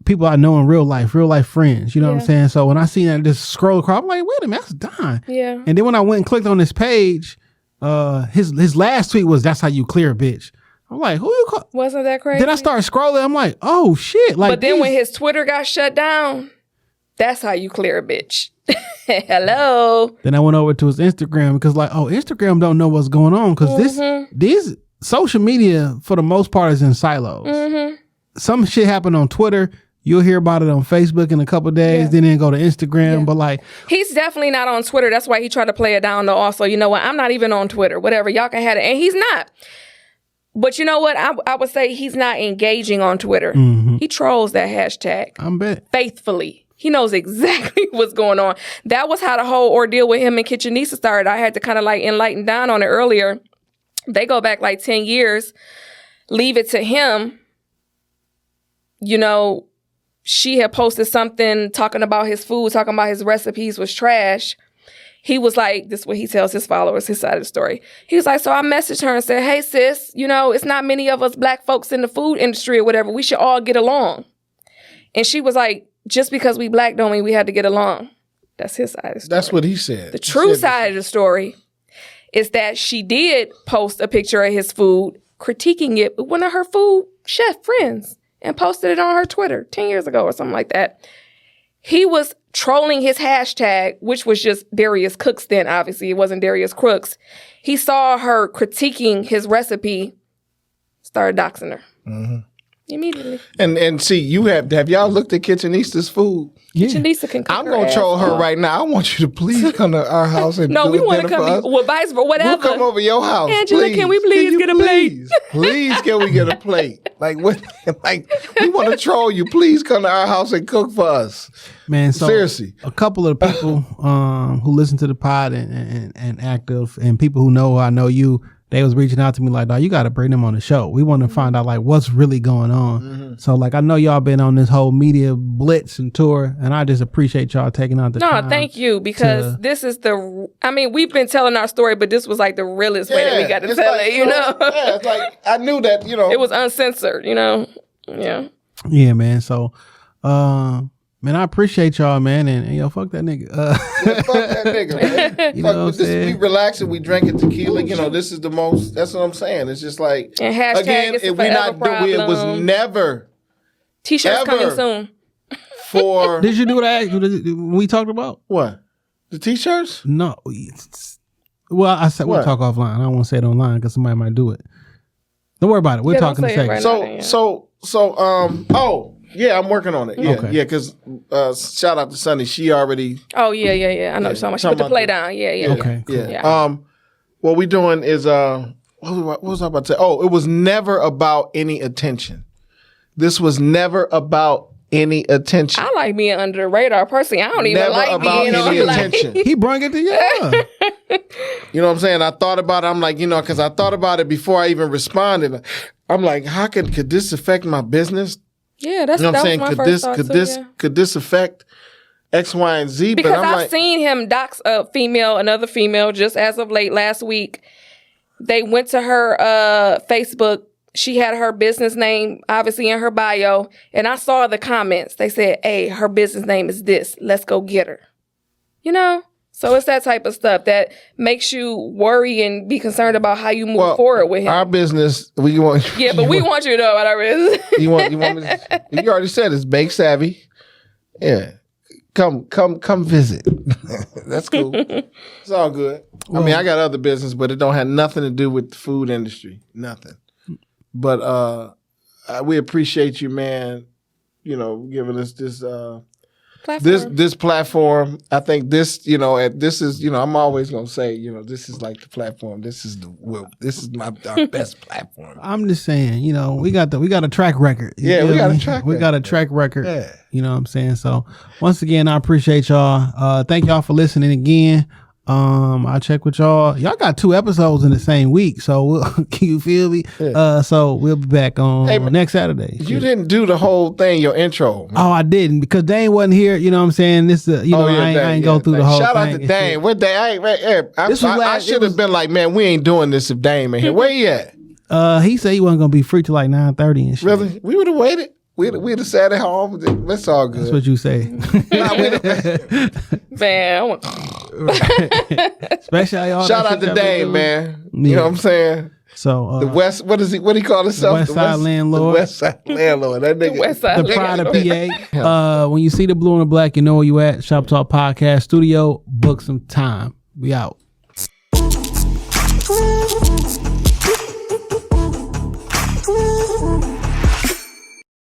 people I know in real life friends. You know what I'm saying? So when I seen that just scroll across, I'm like, wait a minute, that's Don. Yeah. And then when I went and clicked on this page, his last tweet was, "That's how you clear a bitch." I'm like, who you call? Wasn't that crazy? Then I started scrolling. I'm like, oh shit! Like, but then when his Twitter got shut down, that's how you clear a bitch. Hello. Then I went over to his Instagram because like, Instagram don't know what's going on because these social media for the most part is in silos. Some shit happened on Twitter. You'll hear about it on Facebook in a couple of days. Then go to Instagram. But like, he's definitely not on Twitter. That's why he tried to play it down. Though also, you know what? I'm not even on Twitter. Whatever, y'all can have it, and he's not. But you know what? I would say he's not engaging on Twitter. He trolls that hashtag. I bet. Faithfully. He knows exactly what's going on. That was how the whole ordeal with him and Kitchenista started. I had to kind of like enlighten Don on it earlier. They go back like 10 years. Leave it to him. You know, she had posted something talking about his food, talking about his recipes was trash. He was like, this is what he tells his followers, his side of the story. He was like, so I messaged her and said, hey, sis, you know, it's not many of us black folks in the food industry or whatever. We should all get along. And she was like, just because we black don't mean we had to get along. That's his side of the story. That's what he said. The true side of the story is that she did post a picture of his food, critiquing it with one of her food chef friends and posted it on her Twitter 10 years ago or something like that. He was trolling his hashtag, which was just Darius Cooks then, obviously. It wasn't Darius Crooks. He saw her critiquing his recipe, started doxing her. Immediately. And see, have y'all looked at Kitchenista's food? Yeah. Kitchenista can cook I'm going to troll her right now. I want you to please come to our house and no, do we want to come to vice versa, whatever. We'll come over your house. Angela, please. can we please get a plate? Please, can we get a plate? Like, what? Like, we want to troll you. Please come to our house and cook for us. Man, so seriously, a couple of people who listen to the pod and active and people who know I know you, they was reaching out to me like, dog, you got to bring them on the show. We want to find out like what's really going on. So like, I know y'all been on this whole media blitz and tour, and I just appreciate y'all taking out the time. No, thank you, because this is we've been telling our story, but this was like the realest way that we got to tell it, you know? Yeah, it's like, I knew that, you know. It was uncensored, you know? Yeah. Yeah, man. So, man, I appreciate y'all, man, and yo, fuck that nigga. Fuck that nigga, man. You know what I'm saying? We relaxing, we drinking tequila. You know, this is the most. That's what I'm saying. It's just like, and hashtag again, it's a if we not problem. it was never T-shirts ever coming soon. For did you do that when we talked about what the T-shirts? No, well, I said we'll talk offline. I don't want to say it online because somebody might do it. Don't worry about it. We're talking in a second. Right So. Yeah, I'm working on it. Yeah, okay. Yeah, because shout out to Sunny. She already. Oh yeah. I know so much. She put the play down. Yeah. Okay. Cool. Yeah. What we doing is what was I about to say? Oh, it was never about any attention. This was never about any attention. I like being under the radar. Personally, I don't even never like about being any on attention. He brought it to you. You know what I'm saying? I thought about it. I'm like, you know, because I thought about it before I even responded. I'm like, how could this affect my business? Yeah, that's you know what I'm saying. My first thought Could this affect X, Y, and Z? Because but I've seen him dox another female just as of late last week. They went to her Facebook she had her business name obviously in her bio, and I saw the comments. They said, hey, her business name is this. Let's go get her. You know? So it's that type of stuff that makes you worry and be concerned about how you move forward with him. Our business, we want. Yeah, but we want you to know about our business. You want me to, you already said it's Bake Savvy. Yeah. Come visit. That's cool. It's all good. I mean, I got other business, but it don't have nothing to do with the food industry. Nothing. But we appreciate you, man, you know, giving us this this platform. I think this, you know, this is, you know, I'm always gonna say, you know, this is like the platform. This is our best platform. I'm just saying, you know, we got a track record. Yeah, we got a track record. We got a track record. Yeah. You know what I'm saying? So once again, I appreciate y'all. Thank y'all for listening again. I'll check with y'all. Y'all got 2 episodes in the same week, so you feel me? Yeah. So we'll be back on next Saturday. You didn't do the whole thing, your intro. Oh, I didn't, because Dane wasn't here. You know what I'm saying? This, I ain't go through the whole Shout thing. out to Dane. What Dane? I should have been like, man, we ain't doing this if Dane ain't here. Where he at? He said he wasn't gonna be free till like 9:30 and shit. Really? We would have waited. We'd have sat at home. That's all good. That's what you say. Man. Especially y'all. Shout out to Dane, man. Yeah. You know what I'm saying? So the West, what do he call himself? The West Side Landlord. The West Side Landlord. That nigga. The West Side The pride of PA. When you see the blue and the black, you know where you at. Shop Talk Podcast Studio. Book some time. We out. Ooh.